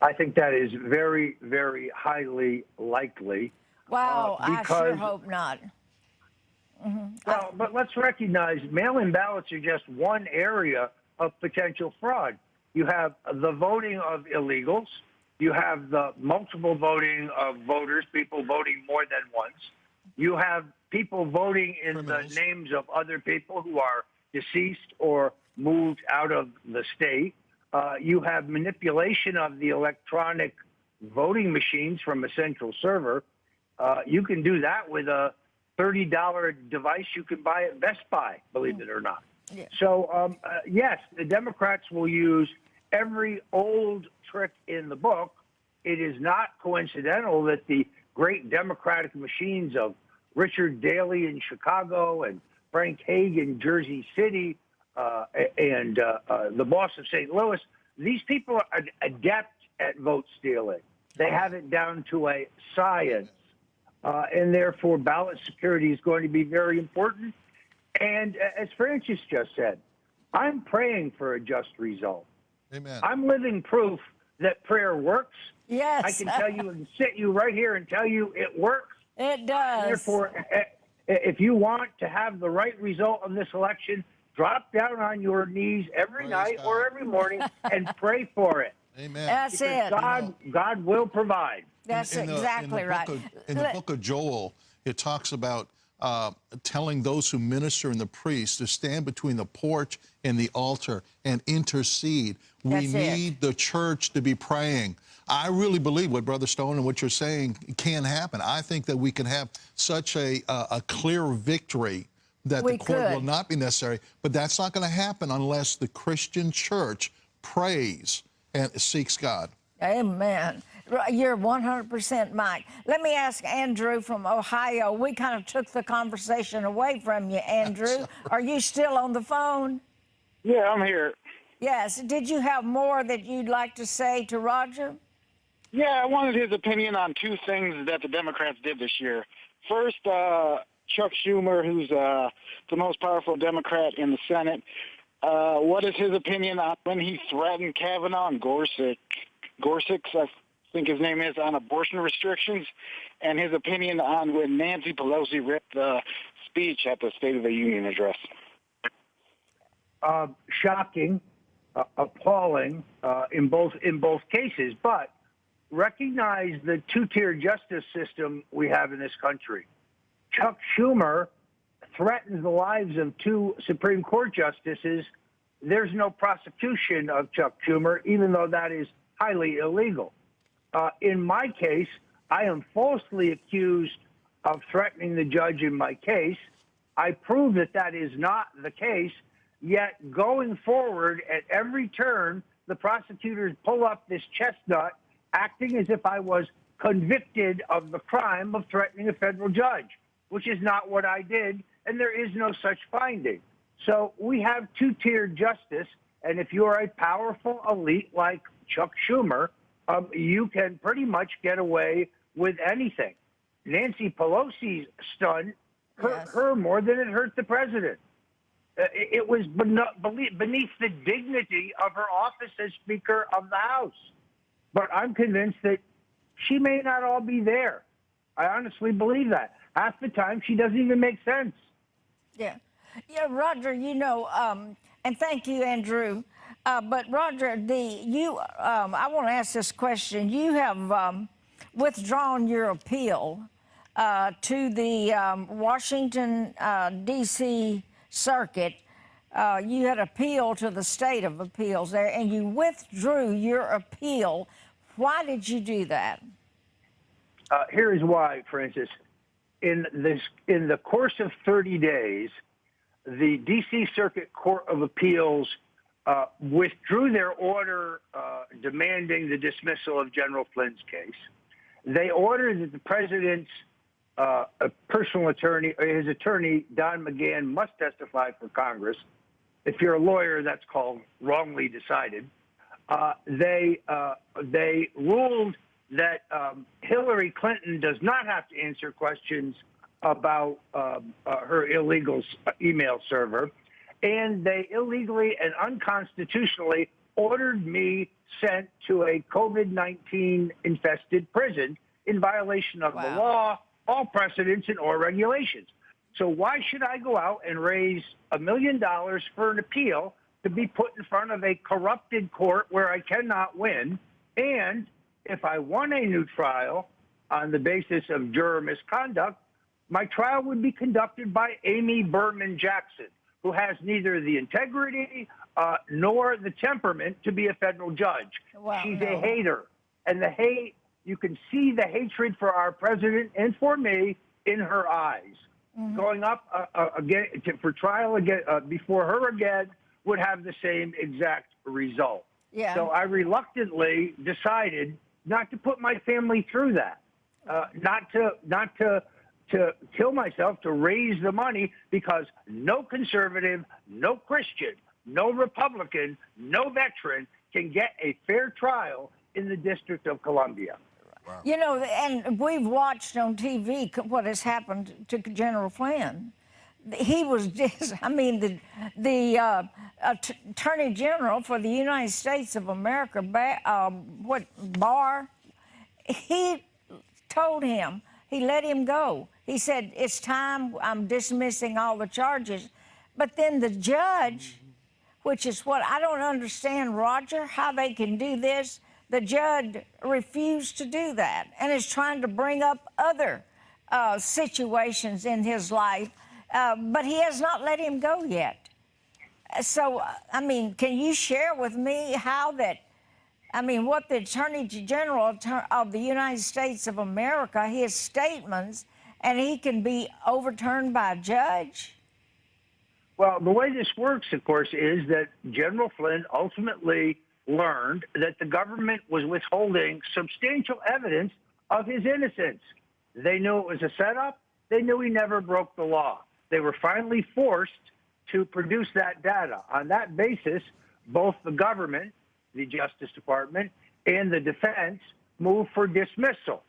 I think that is very, very highly likely. Wow, I sure hope not. Mm-hmm. Well, but let's recognize mail-in ballots are just one area of potential fraud. You have the voting of illegals. You have the multiple voting of voters, people voting more than once. You have people voting in the names of other people who are deceased or moved out of the state. You have manipulation of the electronic voting machines from a central server. You can do that with a $30 device you can buy at Best Buy, believe it or not. Yeah. So, yes, the Democrats will use every old trick in the book. It is not coincidental that the great Democratic machines of Richard Daley in Chicago and Frank Hague in Jersey City and the boss of St. Louis, these people are adept at vote stealing. They have it down to a science. And therefore, ballot security is going to be very important. And as Francis just said, I'm praying for a just result. Amen. I'm living proof that prayer works. Yes. I can tell you and sit you right here and tell you it works. It does. Therefore, if you want to have the right result of this election, drop down on your knees every Praise night God. or every morning and pray for it. Amen. That's Because it. God will provide. That's exactly right. In the book of Joel, it talks about telling those who minister and the priests to stand between the porch and the altar and intercede. We That's need the church to be praying. I really believe what Brother Stone and what you're saying can happen. I think that we can have such a clear victory that the court will not be necessary, but that's not going to happen unless the Christian church prays and seeks God. Amen. You're 100% Mike. Let me ask Andrew from Ohio. We kind of took the conversation away from you, Andrew. Are you still on the phone? Yeah, I'm here. Yes. Did you have more that you'd like to say to Roger? Yeah, I wanted his opinion on two things that the Democrats did this year. First, Chuck Schumer, who's the most powerful Democrat in the Senate. What is his opinion on when he threatened Kavanaugh and Gorsuch, I think his name is, on abortion restrictions, and his opinion on when Nancy Pelosi ripped the speech at the State of the Union address? Shocking, appalling in both cases, but recognize the two-tier justice system we have in this country. Chuck Schumer threatens the lives of two Supreme Court justices. There's no prosecution of Chuck Schumer, even though that is highly illegal. In my case, I am falsely accused of threatening the judge in my case. I prove that that is not the case, yet going forward at every turn, the prosecutors pull up this chestnut, acting as if I was convicted of the crime of threatening a federal judge, which is not what I did, and there is no such finding. So we have two-tiered justice, and if you're a powerful elite like Chuck Schumer, you can pretty much get away with anything. Nancy Pelosi's stunt hurt her more than it hurt the president. It was beneath the dignity of her office as Speaker of the House. But I'm convinced that she may not all be there. I honestly believe that. Half the time, she doesn't even make sense. Yeah. Yeah, Roger, and thank you, Andrew. But Roger, I want to ask this question. You have withdrawn your appeal to the Washington, D.C. Circuit. You had appeal to the State of Appeals there, and you withdrew your appeal. Why did you do that? Here is why, Francis. In the course of 30 days, the D.C. Circuit Court of Appeals withdrew their order demanding the dismissal of General Flynn's case. They ordered that the president's personal attorney, or his attorney, Don McGahn, must testify for Congress. If you're a lawyer, that's called wrongly decided. They ruled that Hillary Clinton does not have to answer questions about her illegal email server. And they illegally and unconstitutionally ordered me sent to a COVID-19 infested prison in violation of the law, all precedents, and or regulations. So why should I go out and raise $1 million for an appeal to be put in front of a corrupted court where I cannot win? And if I won a new trial on the basis of juror misconduct, my trial would be conducted by Amy Berman Jackson, who has neither the integrity nor the temperament to be a federal judge. Well, She's no. a hater. And the hate, you can see the hatred for our president and for me in her eyes. Going up again for trial again before her again would have the same exact result. Yeah. So I reluctantly decided not to put my family through that, not to kill myself to raise the money, because no conservative, no Christian, no Republican, no veteran can get a fair trial in the District of Columbia. You know, and we've watched on TV what has happened to General Flynn. He was, I mean, the Attorney General for the United States of America, Barr, he told him, he let him go. He said, it's time, I'm dismissing all the charges. But then the judge, which is what I don't understand, Roger, how they can do this. The judge refused to do that and is trying to bring up other situations in his life, but he has not let him go yet. So, I mean, can you share with me how that, I mean, what the Attorney General of the United States of America, his statements, and he can be overturned by a judge? Well, the way this works, of course, is that General Flynn ultimately learned that the government was withholding substantial evidence of his innocence. They knew it was a setup. They knew he never broke the law. They were finally forced to produce that data. On that basis, both the government, the Justice Department, and the defense moved for dismissal.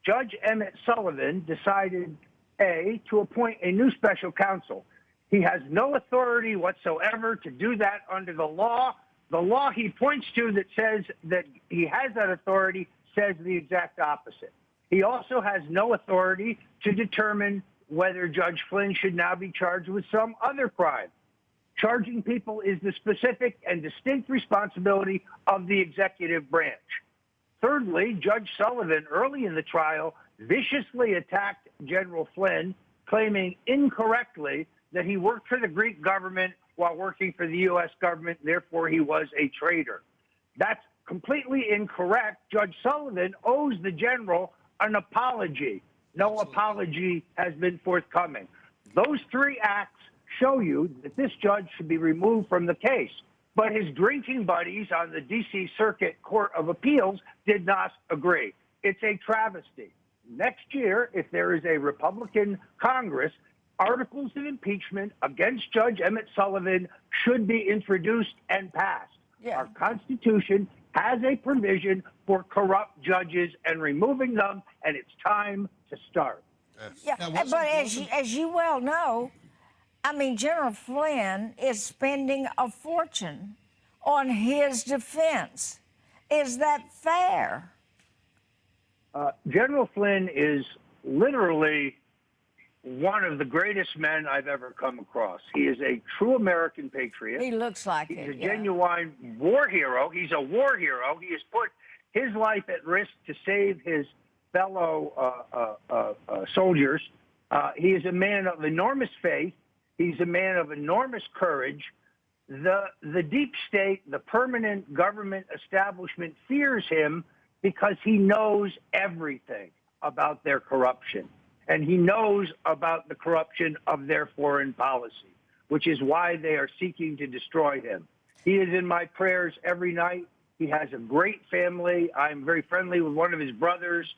Judge Emmett Sullivan decided, A, to appoint a new special counsel. He has no authority whatsoever to do that under the law. The law he points to that says that he has that authority says the exact opposite. He also has no authority to determine whether Judge Flynn should now be charged with some other crime. Charging people is the specific and distinct responsibility of the executive branch. Thirdly, Judge Sullivan, early in the trial, viciously attacked General Flynn, claiming incorrectly that he worked for the Greek government while working for the U.S. government, therefore he was a traitor. That's completely incorrect. Judge Sullivan owes the general an apology. No apology has been forthcoming. Those three acts show you that this judge should be removed from the case. But his drinking buddies on the D.C. Circuit Court of Appeals did not agree. It's a travesty. Next year, if there is a Republican Congress, articles of impeachment against Judge Emmett Sullivan should be introduced and passed. Yeah. Our Constitution has a provision for corrupt judges and removing them, and it's time to start. Yeah, but as you well know, I mean, General Flynn is spending a fortune on his defense. Is that fair? General Flynn is literally one of the greatest men I've ever come across. He is a true American patriot. He looks like He's it. a Yeah. genuine war hero. He's a war hero. He has put his life at risk to save his fellow soldiers. He is a man of enormous faith. He's a man of enormous courage. The deep state, the permanent government establishment fears him because he knows everything about their corruption. And he knows about the corruption of their foreign policy, which is why they are seeking to destroy him. He is in my prayers every night. He has a great family. I'm very friendly with one of his brothers.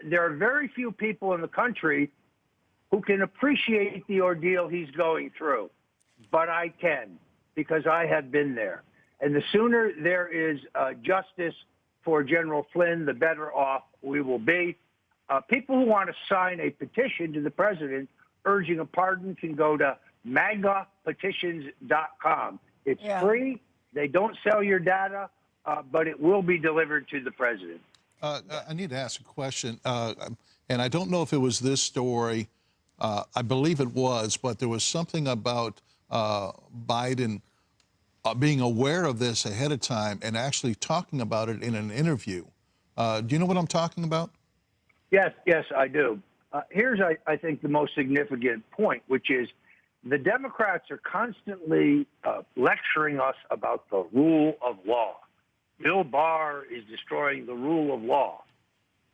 There are very few people in the country who can appreciate the ordeal he's going through. But I can, because I have been there. And the sooner there is justice for General Flynn, the better off we will be. People who want to sign a petition to the president urging a pardon can go to magapetitions.com. It's free. They don't sell your data, but it will be delivered to the president. I need to ask a question, and I don't know if it was this story. I believe it was, but there was something about Biden being aware of this ahead of time and actually talking about it in an interview. Do you know what I'm talking about? Yes, I do. Here's, I think, the most significant point, which is The Democrats are constantly lecturing us about the rule of law. Bill Barr is destroying the rule of law.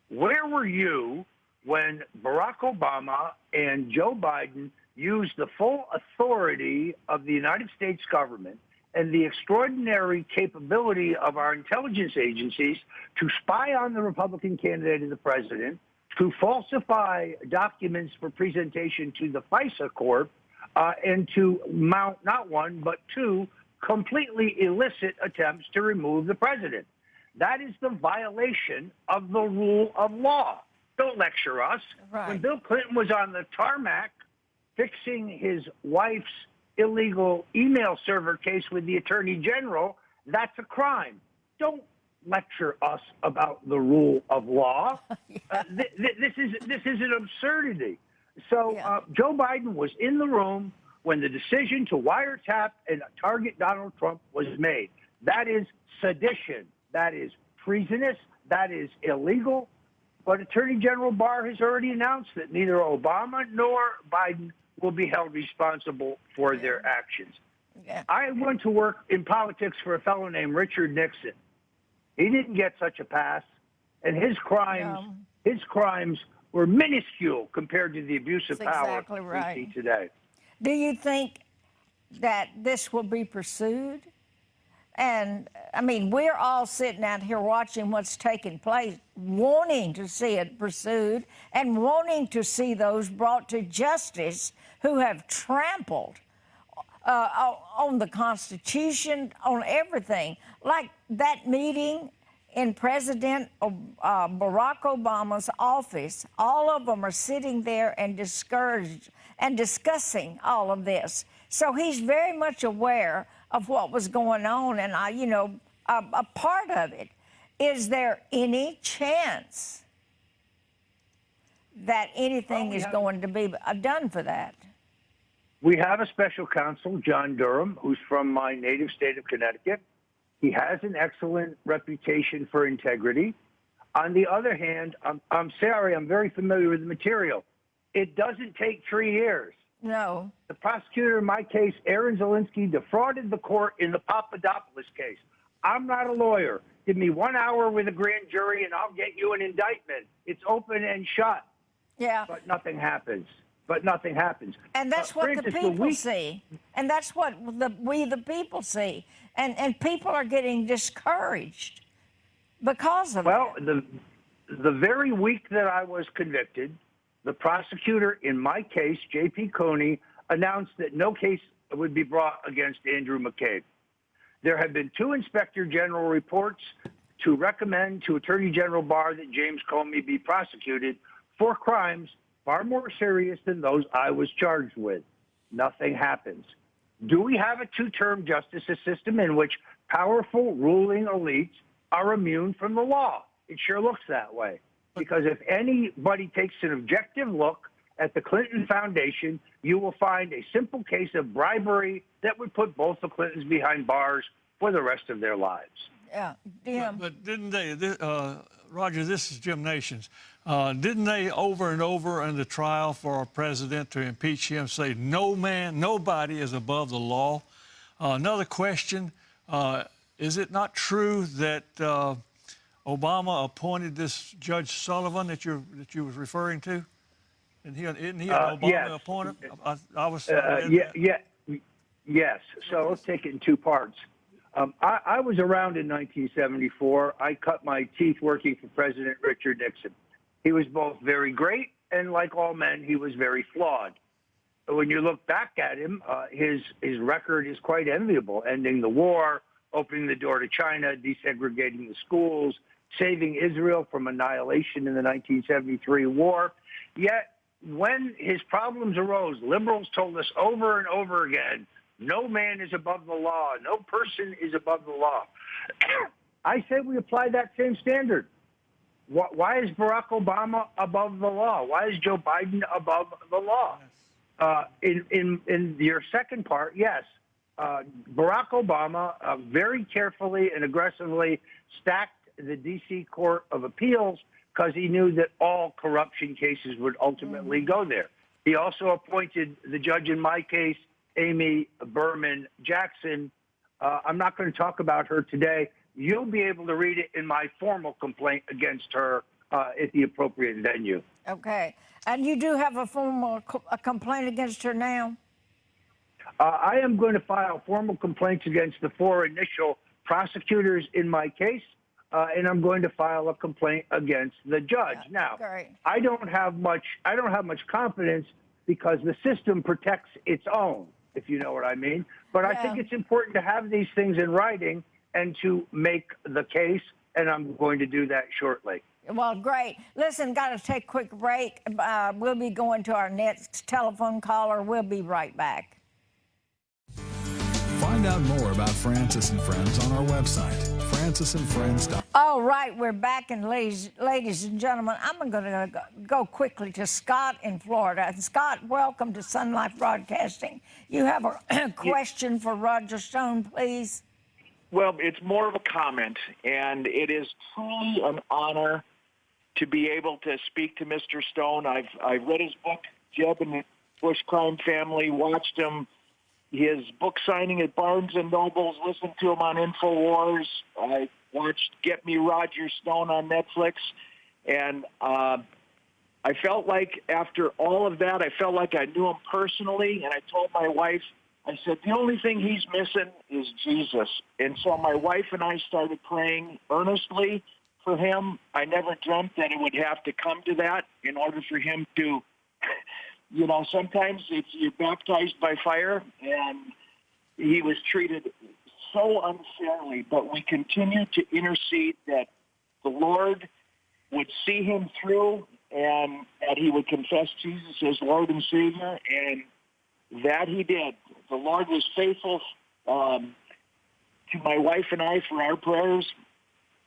Where were you when Barack Obama and Joe Biden used the full authority of the United States government and the extraordinary capability of our intelligence agencies to spy on the Republican candidate as the president, to falsify documents for presentation to the FISA court, and to mount not one, but two completely illicit attempts to remove the president? That is the violation of the rule of law. Don't lecture us. Right. When Bill Clinton was on the tarmac fixing his wife's illegal email server case with the Attorney General, that's a crime. Don't lecture us about the rule of law. This is an absurdity. So Joe Biden was in the room when the decision to wiretap and target Donald Trump was made. That is sedition. That is treasonous. That is illegal. But Attorney General Barr has already announced that neither Obama nor Biden will be held responsible for their actions. Yeah. I went to work in politics for a fellow named Richard Nixon. He didn't get such a pass, and his crimes were minuscule compared to the abuse of That's power exactly right. we see today. Do you think that this will be pursued? And, I mean, we're all sitting out here watching what's taking place, wanting to see it pursued and wanting to see those brought to justice who have trampled on the Constitution, on everything. Like that meeting in President Barack Obama's office, all of them are sitting there and discouraged and discussing all of this. So he's very much aware of what was going on, and a part of it. Is there any chance that anything is going to be done for that? We have a special counsel, John Durham, who's from my native state of Connecticut. He has an excellent reputation for integrity. On the other hand, I'm sorry, I'm very familiar with the material. It doesn't take 3 years. No. The prosecutor in my case, Aaron Zelinsky, defrauded the court in the Papadopoulos case. I'm not a lawyer. Give me 1 hour with a grand jury and I'll get you an indictment. It's open and shut. Yeah. But nothing happens. And that's what Francis, the people see. And that's what we the people see. And people are getting discouraged because of Well, it. the very week that I was convicted, the prosecutor in my case, J.P. Coney, announced that no case would be brought against Andrew McCabe. There have been 2 Inspector General reports to recommend to Attorney General Barr that James Comey be prosecuted for crimes far more serious than those I was charged with. Nothing happens. Do we have a 2-term justice system in which powerful ruling elites are immune from the law? It sure looks that way. Because if anybody takes an objective look at the Clinton Foundation, you will find a simple case of bribery that would put both the Clintons behind bars for the rest of their lives. Yeah, Jim. But didn't they, Roger, this is Jim Nations, didn't they over and over in the trial for a president to impeach him say no man, nobody is above the law? Another question, is it not true that Obama appointed this Judge Sullivan that you was referring to? Isn't he an Obama yes. appointed? Yes. So let's take it in 2 parts. I was around in 1974. I cut my teeth working for President Richard Nixon. He was both very great and, like all men, he was very flawed. When you look back at him, his record is quite enviable, ending the war, opening the door to China, desegregating the schools, saving Israel from annihilation in the 1973 war. Yet, when his problems arose, liberals told us over and over again, no man is above the law. No person is above the law. I say we apply that same standard. Why is Barack Obama above the law? Why is Joe Biden above the law? In your second part, yes, Barack Obama very carefully and aggressively stacked the D.C. Court of Appeals because he knew that all corruption cases would ultimately go there. He also appointed the judge in my case, Amy Berman Jackson. I'm not going to talk about her today. You'll be able to read it in my formal complaint against her at the appropriate venue. Okay. And you do have a formal complaint against her now? I am going to file formal complaints against the 4 initial prosecutors in my case, and I'm going to file a complaint against the judge. Now, great. I don't have much confidence because the system protects its own, if you know what I mean. But I think it's important to have these things in writing and to make the case, and I'm going to do that shortly. Well, great. Listen, got to take a quick break. We'll be going to our next telephone caller. We'll be right back. Find out more about Francis and Friends on our website, francisandfriends.com. All right, we're back, and ladies and gentlemen, I'm going to go quickly to Scott in Florida. And Scott, welcome to Sun Life Broadcasting. You have a question for Roger Stone, please. Well, it's more of a comment, and it is truly an honor to be able to speak to Mr. Stone. I've read his book, Jeb and the Bush Crime Family, watched his book signing at Barnes & Noble's, listened to him on InfoWars. I watched Get Me Roger Stone on Netflix, and I felt like after all of that, I felt like I knew him personally, and I told my wife, I said, the only thing he's missing is Jesus. And so my wife and I started praying earnestly for him. I never dreamt that it would have to come to that in order for him to, you know, sometimes you're baptized by fire, and he was treated so unfairly. But we continue to intercede that the Lord would see him through and that he would confess Jesus as Lord and Savior, and that he did. The Lord was faithful to my wife and I for our prayers.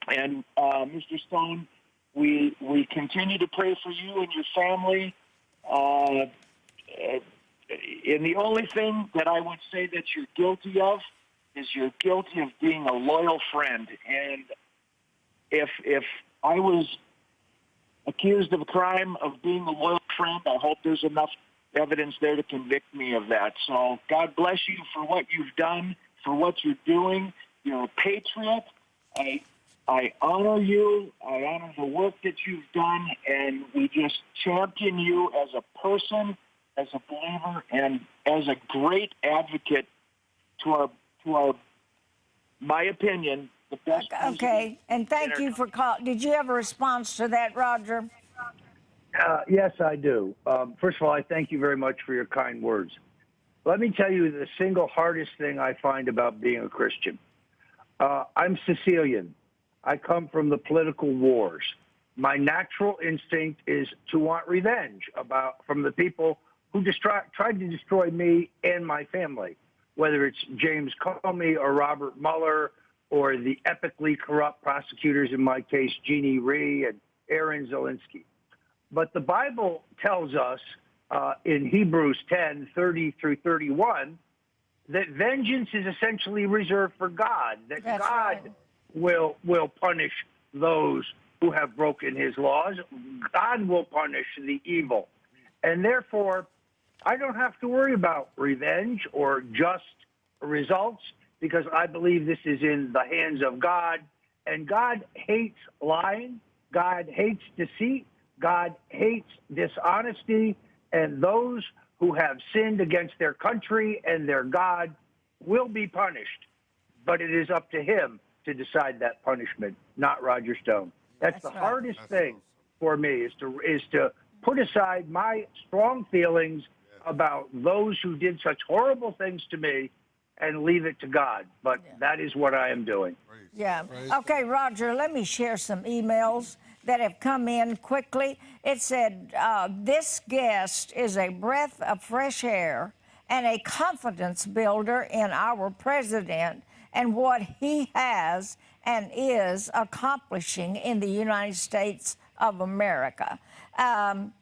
And Mr. Stone, we continue to pray for you and your family. And the only thing that I would say that you're guilty of is you're guilty of being a loyal friend. And if I was accused of a crime of being a loyal friend, I hope there's enough evidence there to convict me of that. So God bless you for what you've done, for what you're doing. You're a patriot. I honor you. I honor the work that you've done, and we just champion you as a person, as a believer, and as a great advocate to our my opinion, the best. Okay, and thank you for calling. Did you have a response to that, Roger? Yes, I do. First of all, I thank you very much for your kind words. Let me tell you the single hardest thing I find about being a Christian. I'm Sicilian. I come from the political wars. My natural instinct is to want revenge from the people who tried to destroy me and my family, whether it's James Comey or Robert Mueller or the epically corrupt prosecutors, in my case, Jeannie Rhee and Aaron Zelinsky. But the Bible tells us in Hebrews 10:30-31 that vengeance is essentially reserved for God, that That's God right. will punish those who have broken his laws. God will punish the evil. And therefore, I don't have to worry about revenge or just results because I believe this is in the hands of God. And God hates lying. God hates deceit. God hates dishonesty. And those who have sinned against their country and their God will be punished. But it is up to him to decide that punishment, not Roger Stone. That's the right. hardest thing for me is to put aside my strong feelings about those who did such horrible things to me and leave it to God. But that is what I am doing. Yeah. Okay, Roger, let me share some emails that have come in quickly. It said, this guest is a breath of fresh air and a confidence builder in our president and what he has and is accomplishing in the United States of America. Then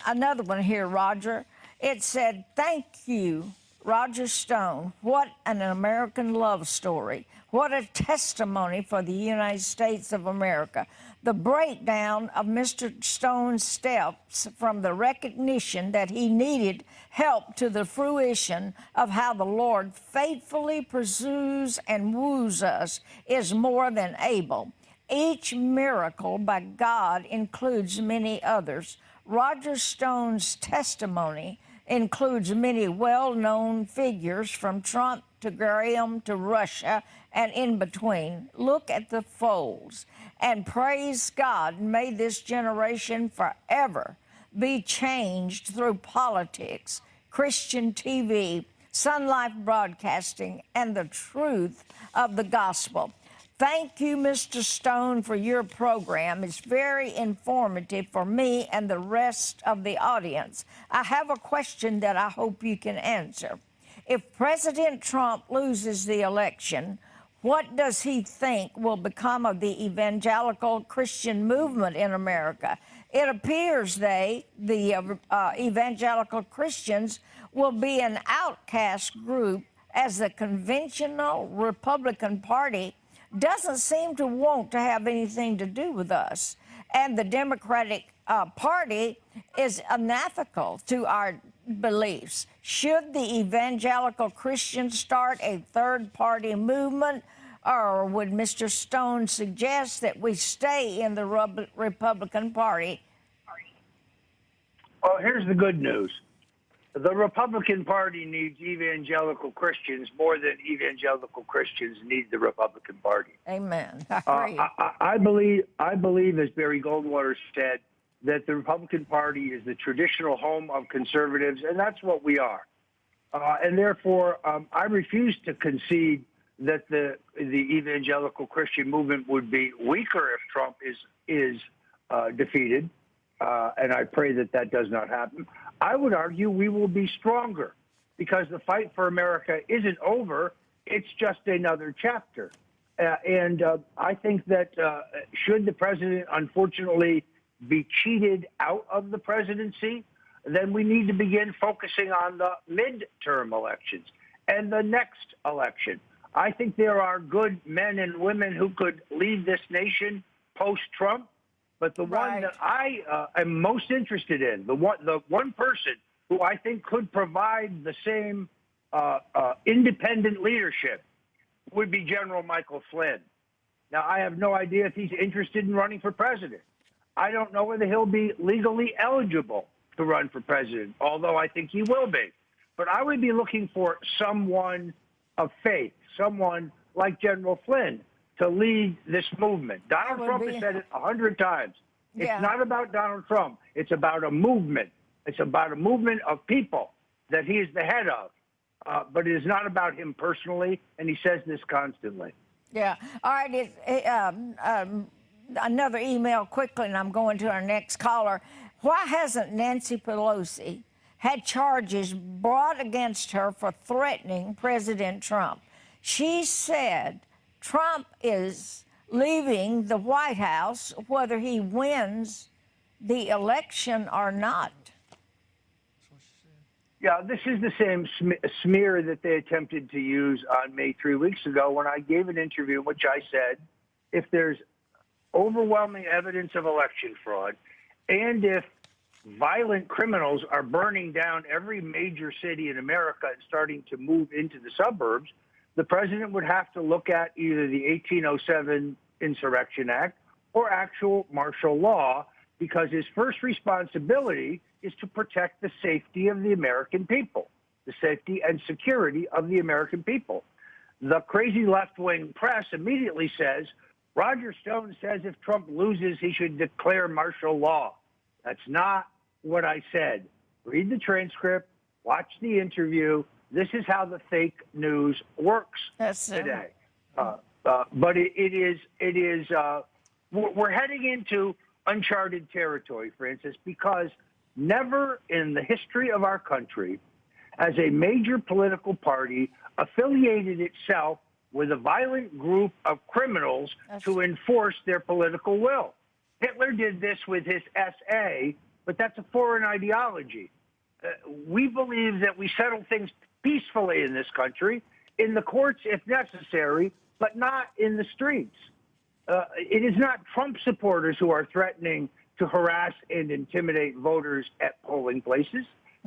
another one here, Roger. It said, thank you, Roger Stone, what an American love story. What a testimony for the United States of America. The breakdown of Mr. Stone's steps from the recognition that he needed help to the fruition of how the Lord faithfully pursues and woos us is more than able. Each miracle by God includes many others. Roger Stone's testimony includes many well-known figures from Trump to Graham to Russia and in between. Look at the folds and praise God. May this generation forever be changed through politics, Christian TV, Sun Life Broadcasting, and the truth of the gospel. Thank you, Mr. Stone, for your program. It's very informative for me and the rest of the audience. I have a question that I hope you can answer. If President Trump loses the election, what does he think will become of the evangelical Christian movement in America? It appears the evangelical Christians, will be an outcast group as the conventional Republican Party doesn't seem to want to have anything to do with us. And the Democratic Party is unethical to our beliefs. Should the evangelical Christians start a third-party movement, or would Mr. Stone suggest that we stay in the Republican Party? Well, here's the good news. The Republican Party needs evangelical Christians more than evangelical Christians need the Republican Party. Amen. I agree. I believe, as Barry Goldwater said, that the Republican Party is the traditional home of conservatives, and that's what we are. And therefore, I refuse to concede that the evangelical Christian movement would be weaker if Trump is defeated, and I pray that that does not happen. I would argue we will be stronger because the fight for America isn't over. It's just another chapter. And I think that should the president, unfortunately, be cheated out of the presidency, then we need to begin focusing on the midterm elections and the next election. I think there are good men and women who could lead this nation post-Trump. But the one that I am most interested in, the one person who I think could provide the same independent leadership would be General Michael Flynn. Now, I have no idea if he's interested in running for president. I don't know whether he'll be legally eligible to run for president, although I think he will be. But I would be looking for someone of faith, someone like General Flynn, to lead this movement. Donald Trump has said it 100 times. It's not about Donald Trump. It's about a movement. It's about a movement of people that he is the head of. But it is not about him personally, and he says this constantly. Yeah. All right. Another email quickly, and I'm going to our next caller. Why hasn't Nancy Pelosi had charges brought against her for threatening President Trump? She said Trump is leaving the White House whether he wins the election or not. Yeah, this is the same smear that they attempted to use on May 3 weeks ago when I gave an interview in which I said, if there's overwhelming evidence of election fraud and if violent criminals are burning down every major city in America and starting to move into the suburbs, the president would have to look at either the 1807 Insurrection Act or actual martial law, because his first responsibility is to protect the safety of the American people, the safety and security of the American people. The crazy left-wing press immediately says, Roger Stone says if Trump loses, he should declare martial law. That's not what I said. Read the transcript, watch the interview. This is how the fake news works today. But we're heading into uncharted territory, Francis, because never in the history of our country has a major political party affiliated itself with a violent group of criminals to enforce their political will. Hitler did this with his SA, but that's a foreign ideology. We believe that we settle things peacefully in this country, in the courts if necessary, but not in the streets. It is not Trump supporters who are threatening to harass and intimidate voters at polling places.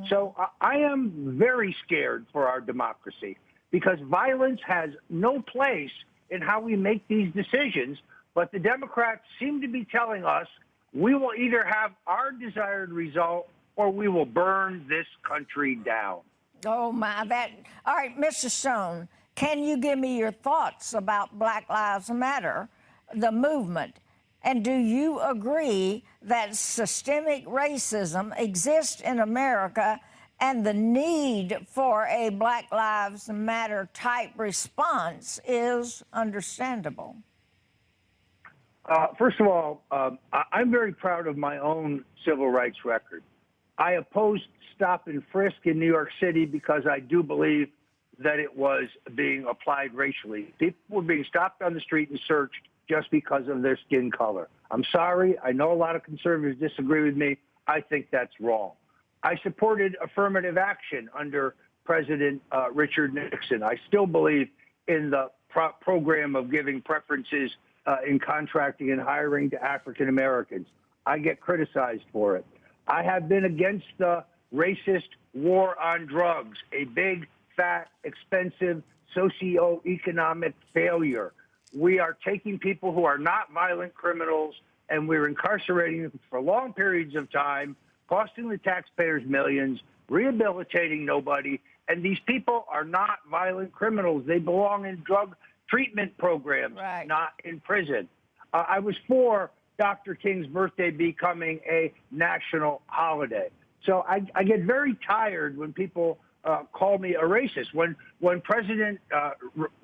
So I am very scared for our democracy because violence has no place in how we make these decisions. But the Democrats seem to be telling us we will either have our desired result or we will burn this country down. Oh, my, all right, Mr. Stone, can you give me your thoughts about Black Lives Matter, the movement? And do you agree that systemic racism exists in America and the need for a Black Lives Matter type response is understandable? First of all, I'm very proud of my own civil rights record. I opposed stop and frisk in New York City because I do believe that it was being applied racially. People were being stopped on the street and searched just because of their skin color. I'm sorry. I know a lot of conservatives disagree with me. I think that's wrong. I supported affirmative action under President Richard Nixon. I still believe in the program of giving preferences in contracting and hiring to African Americans. I get criticized for it. I have been against the racist war on drugs, a big, fat, expensive, socioeconomic failure. We are taking people who are not violent criminals and we're incarcerating them for long periods of time, costing the taxpayers millions, rehabilitating nobody. And these people are not violent criminals. They belong in drug treatment programs, right, not in prison. I was for Dr. King's birthday becoming a national holiday. So I get very tired when people call me a racist. When President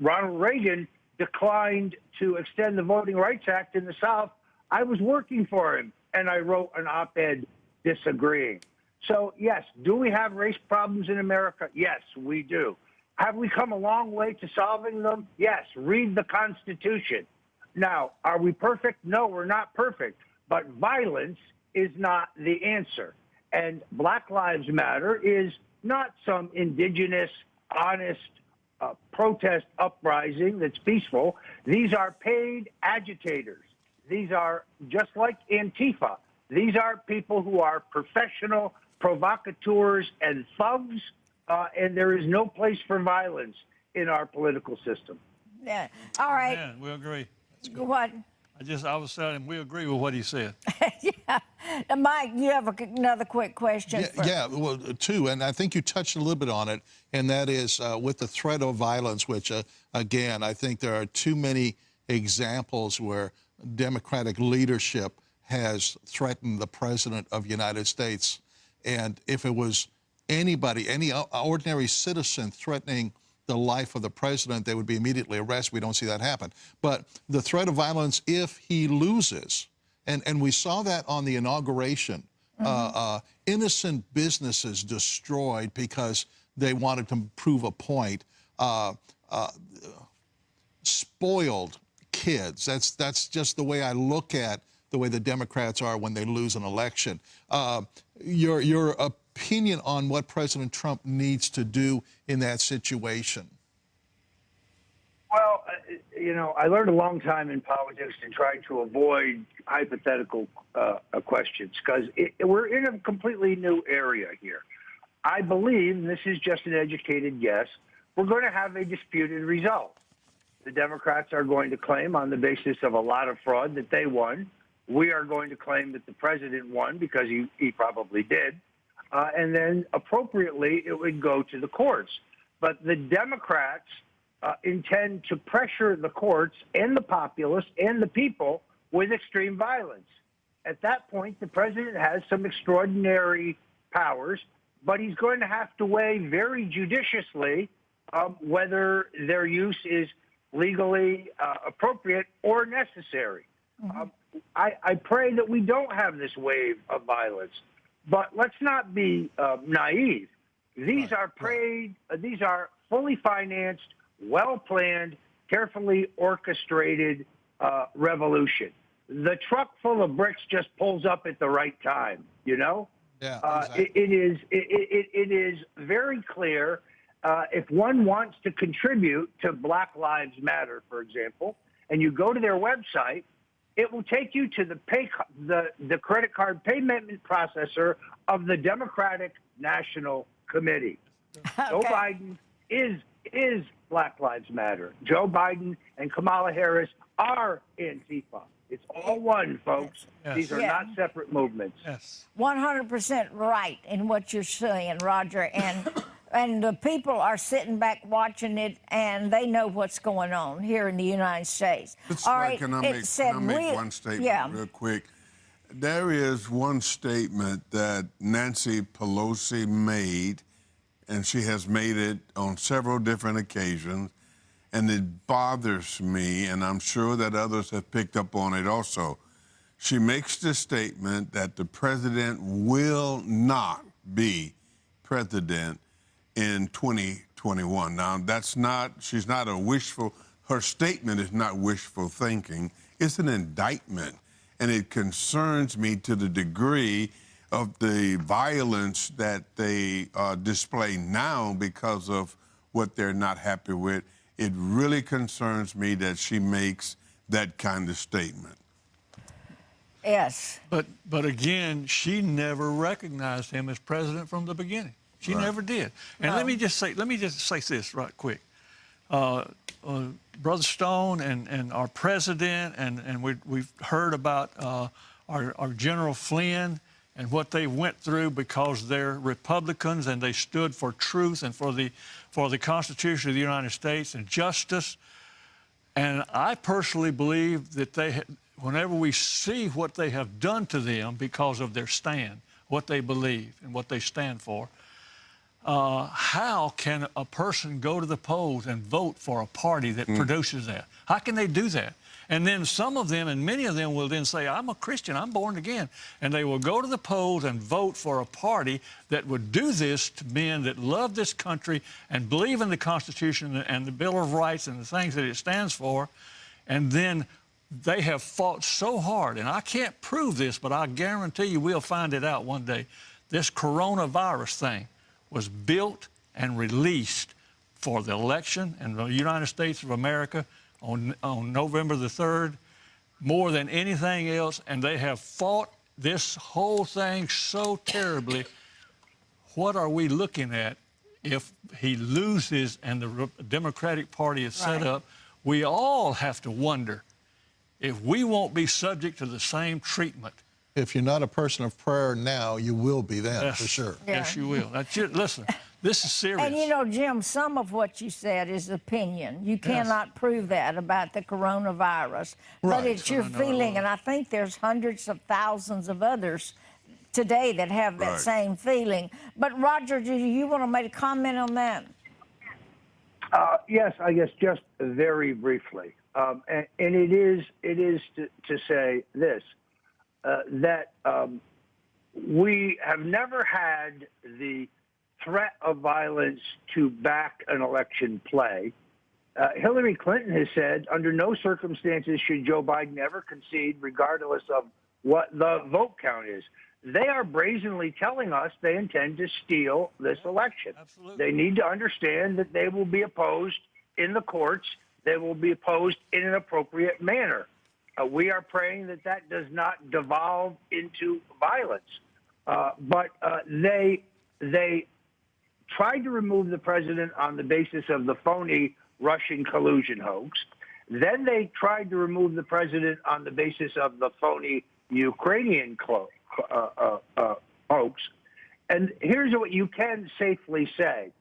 Ronald Reagan declined to extend the Voting Rights Act in the South, I was working for him, and I wrote an op-ed disagreeing. So, yes, do we have race problems in America? Yes, we do. Have we come a long way to solving them? Yes, read the Constitution. Now, are we perfect? No, we're not perfect. But violence is not the answer. And Black Lives Matter is not some indigenous, honest protest uprising that's peaceful. These are paid agitators. These are just like Antifa. These are people who are professional provocateurs and thugs, and there is no place for violence in our political system. Yeah. All right. Yeah, we agree. What? I was telling him we agree with what he said. Yeah. Now, Mike, you have another quick question. Well, two, and I think you touched a little bit on it, and that is with the threat of violence, which, again, I think there are too many examples where Democratic leadership has threatened the President of the United States. And if it was anybody, any ordinary citizen threatening the life of the president, they would be immediately arrested. We don't see that happen. But the threat of violence if he loses, and we saw that on the inauguration, innocent businesses destroyed because they wanted to prove a point, spoiled kids. That's just the way I look at the way the Democrats are when they lose an election. Your opinion on what President Trump needs to do in that situation? Well, I learned a long time in politics to try to avoid hypothetical questions because we're in a completely new area here. I believe, and this is just an educated guess, we're going to have a disputed result. The Democrats are going to claim on the basis of a lot of fraud that they won. We are going to claim that the president won because he probably did. And then appropriately, it would go to the courts. But the Democrats intend to pressure the courts and the populace and the people with extreme violence. At that point, the president has some extraordinary powers, but he's going to have to weigh very judiciously whether their use is legally appropriate or necessary. I pray that we don't have this wave of violence, but let's not be naive. These are these are fully financed, well-planned, carefully orchestrated revolution. The truck full of bricks just pulls up at the right time, you know? Yeah, exactly. It is very clear, if one wants to contribute to Black Lives Matter, for example, and you go to their website, it will take you to the credit card payment processor of the Democratic National Committee. Okay. Joe Biden is Black Lives Matter. Joe Biden and Kamala Harris are Antifa. It's all one, folks. Yes. These are not separate movements. Yes. 100% right in what you're saying, Roger. And the people are sitting back watching it, and they know what's going on here in the United States. Can I make one statement real quick? There is one statement that Nancy Pelosi made, and she has made it on several different occasions, and it bothers me, and I'm sure that others have picked up on it also. She makes the statement that the president will not be president in 2021. Now, she's not her statement is not wishful thinking. It's an indictment, and it concerns me to the degree of the violence that they display now because of what they're not happy with. It really concerns me that she makes that kind of statement. Yes. But again, she never recognized him as president from the beginning. She never did. And let me just say this right quick. Brother Stone and our president, and we've heard about our General Flynn and what they went through because they're Republicans and they stood for truth and for the Constitution of the United States and justice. And I personally believe that whenever we see what they have done to them because of their stand, what they believe and what they stand for, how can a person go to the polls and vote for a party that produces that? How can they do that? And then some of them, and many of them, will then say, I'm a Christian, I'm born again. And they will go to the polls and vote for a party that would do this to men that love this country and believe in the Constitution and the Bill of Rights and the things that it stands for. And then they have fought so hard, and I can't prove this, but I guarantee you we'll find it out one day. This coronavirus thing was built and released for the election in the United States of America on November the 3rd, more than anything else, and they have fought this whole thing so terribly. What are we looking at if he loses and the Democratic Party is set up? We all have to wonder if we won't be subject to the same treatment. If you're not a person of prayer now, you will be then, for sure. Yeah. Yes, you will. Listen, this is serious. And you know, Jim, some of what you said is opinion. You cannot prove that about the coronavirus. Right. But it's your feeling, and I think there's hundreds of thousands of others today that have that same feeling. But Roger, do you want to make a comment on that? Yes, I guess just very briefly. And it is to say this. That we have never had the threat of violence to back an election play. Hillary Clinton has said under no circumstances should Joe Biden ever concede, regardless of what the vote count is. They are brazenly telling us they intend to steal this election. Absolutely. They need to understand that they will be opposed in the courts. They will be opposed in an appropriate manner. We are praying that that does not devolve into violence. But they tried to remove the president on the basis of the phony Russian collusion hoax. Then they tried to remove the president on the basis of the phony Ukrainian hoax. And here's what you can safely say.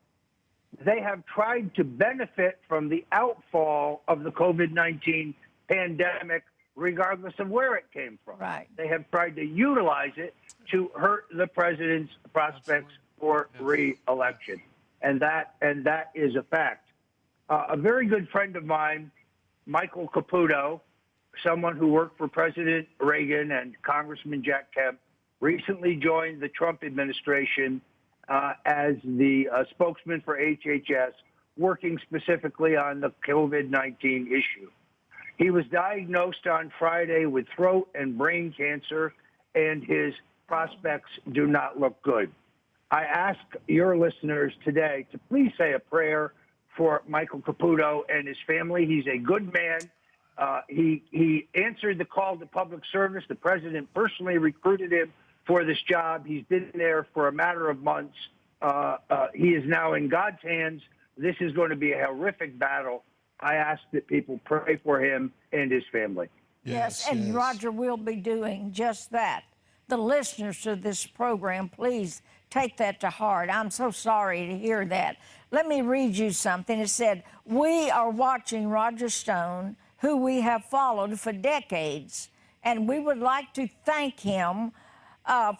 They have tried to benefit from the outfall of the COVID-19 pandemic regardless of where it came from. Right. They have tried to utilize it to hurt the president's prospects for re-election. And that is a fact. A very good friend of mine, Michael Caputo, someone who worked for President Reagan and Congressman Jack Kemp, recently joined the Trump administration as the spokesman for HHS, working specifically on the COVID-19 issue. He was diagnosed on Friday with throat and brain cancer, and his prospects do not look good. I ask your listeners today to please say a prayer for Michael Caputo and his family. He's a good man. He answered the call to public service. The president personally recruited him for this job. He's been there for a matter of months. He is now in God's hands. This is going to be a horrific battle. I ask that people pray for him and his family. Yes, and Roger will be doing just that. The listeners to this program, please take that to heart. I'm so sorry to hear that. Let me read you something. It said, "We are watching Roger Stone, who we have followed for decades, and we would like to thank him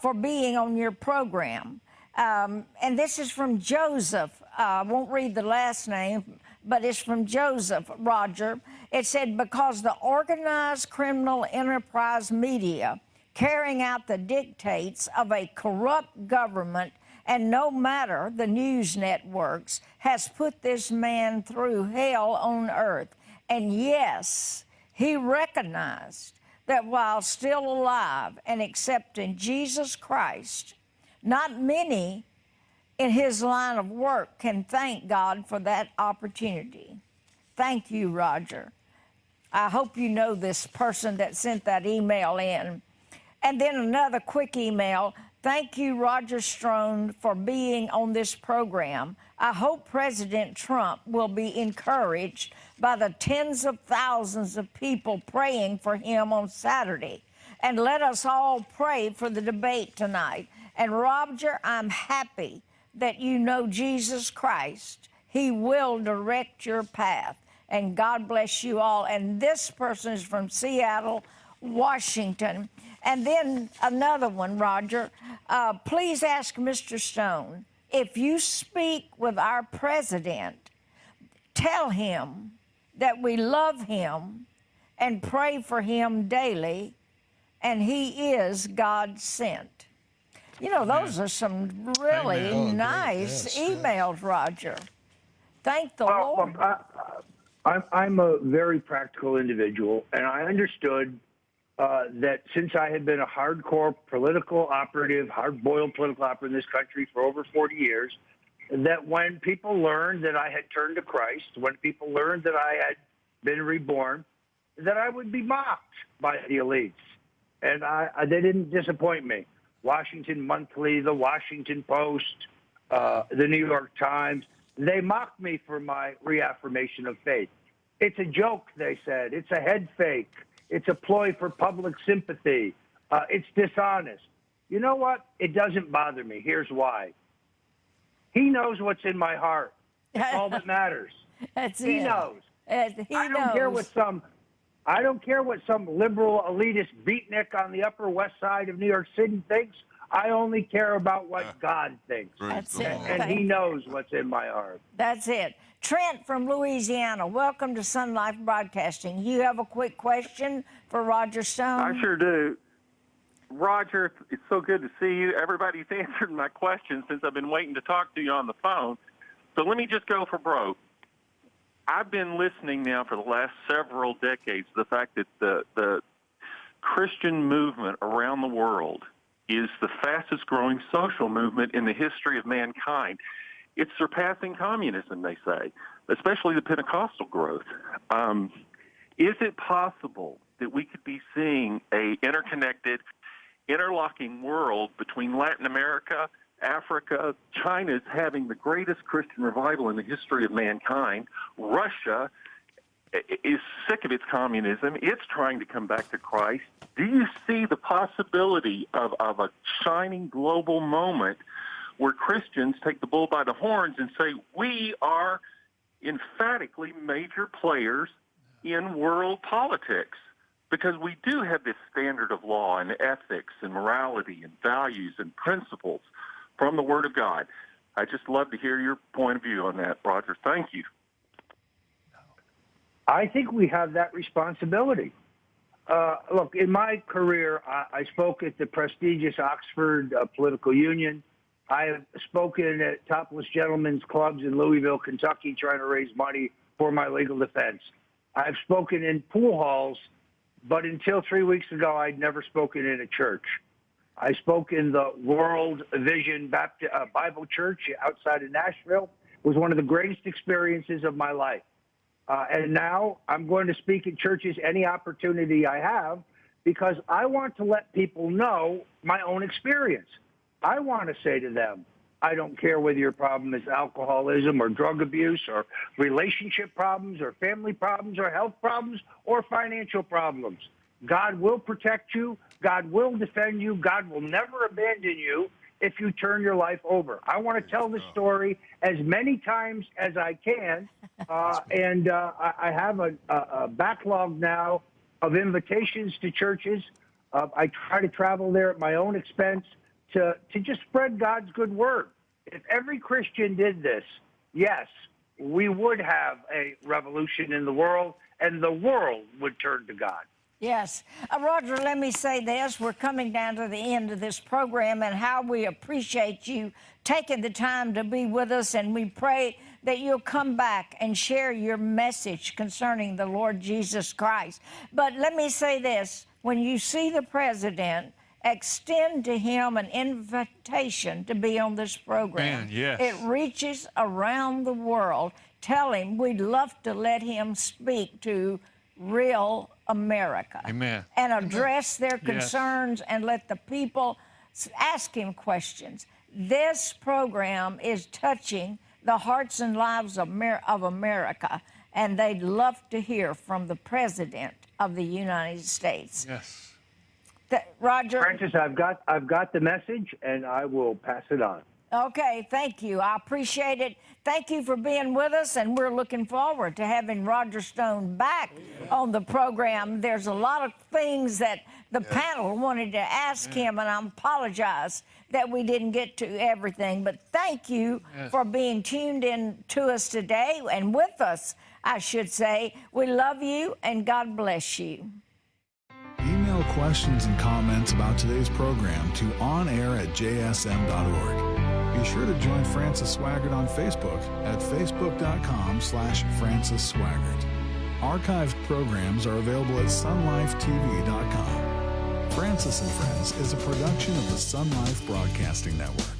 for being on your program." And this is from Joseph. I won't read the last name, but it's from Joseph, Roger. It said, "Because the organized criminal enterprise media carrying out the dictates of a corrupt government, and no matter the news networks, has put this man through hell on earth. And yes, he recognized that while still alive and accepting Jesus Christ, not many in his line of work can thank God for that opportunity." Thank you, Roger. I hope you know this person that sent that email in. And then another quick email. "Thank you, Roger Stone, for being on this program. I hope President Trump will be encouraged by the tens of thousands of people praying for him on Saturday. And let us all pray for the debate tonight. And Roger, I'm happy that you know Jesus Christ. He will direct your path. And God bless you all." And this person is from Seattle, Washington. And then another one, Roger. "Please ask Mr. Stone, if you speak with our president, tell him that we love him and pray for him daily, and he is God sent." You know, those are some really nice emails, Roger. Thank the Lord. I'm a very practical individual, and I understood that since I had been a hardcore political operative, hard-boiled political operative in this country for over 40 years, that when people learned that I had turned to Christ, when people learned that I had been reborn, that I would be mocked by the elites. And they didn't disappoint me. Washington Monthly, the Washington Post, the New York Times, they mocked me for my reaffirmation of faith. It's a joke, they said. It's a head fake. It's a ploy for public sympathy. It's dishonest. You know what? It doesn't bother me. Here's why. He knows what's in my heart. That's all that matters. He knows. He I don't care what some liberal elitist beatnik on the Upper West Side of New York City thinks. I only care about what God thinks. That's it. And he knows what's in my heart. That's it. Trent from Louisiana, welcome to Sun Life Broadcasting. You have a quick question for Roger Stone? I sure do. Roger, it's so good to see you. Everybody's answered my question since I've been waiting to talk to you on the phone. So let me just go for broke. I've been listening now for the last several decades to the fact that the Christian movement around the world is the fastest growing social movement in the history of mankind. It's surpassing communism, they say, especially the Pentecostal growth. Is it possible that we could be seeing a interconnected, interlocking world between Latin America, Africa? China's having the greatest Christian revival in the history of mankind. Russia is sick of its communism. It's trying to come back to Christ. Do you see the possibility of a shining global moment where Christians take the bull by the horns and say, we are emphatically major players in world politics? Because we do have this standard of law and ethics and morality and values and principles from the Word of God. I just love to hear your point of view on that, Roger. Thank you. I think we have that responsibility. Look, in my career, I spoke at the prestigious Oxford Political Union. I have spoken at topless gentlemen's clubs in Louisville, Kentucky, trying to raise money for my legal defense. I've spoken in pool halls, but until 3 weeks ago, I'd never spoken in a church. I spoke in the World Vision Bible Church outside of Nashville. It was one of the greatest experiences of my life. And now I'm going to speak in churches any opportunity I have, because I want to let people know my own experience. I want to say to them, I don't care whether your problem is alcoholism or drug abuse or relationship problems or family problems or health problems or financial problems. God will protect you. God will defend you. God will never abandon you if you turn your life over. I want to tell this story as many times as I can, and I have a backlog now of invitations to churches. I try to travel there at my own expense to just spread God's good word. If every Christian did this, yes, we would have a revolution in the world, and the world would turn to God. Yes. Roger, let me say this. We're coming down to the end of this program, and how we appreciate you taking the time to be with us, and we pray that you'll come back and share your message concerning the Lord Jesus Christ. But let me say this. When you see the president, extend to him an invitation to be on this program. Man, yes. It reaches around the world. Tell him we'd love to let him speak to real America. Amen. And address their concerns, and let the people ask him questions. This program is touching the hearts and lives of America, and they'd love to hear from the President of the United States. Yes. Roger? Francis, I've got the message, and I will pass it on. Okay, thank you. I appreciate it. Thank you for being with us, and we're looking forward to having Roger Stone back on the program. There's a lot of things that the panel wanted to ask him, and I apologize that we didn't get to everything. But thank you for being tuned in to us today, and with us, I should say. We love you, and God bless you. Email questions and comments about today's program to onair@jsm.org. Be sure to join Francis Swaggart on Facebook at facebook.com/Francis Swaggart. Archived programs are available at sunlifetv.com. Francis and Friends is a production of the Sun Life Broadcasting Network.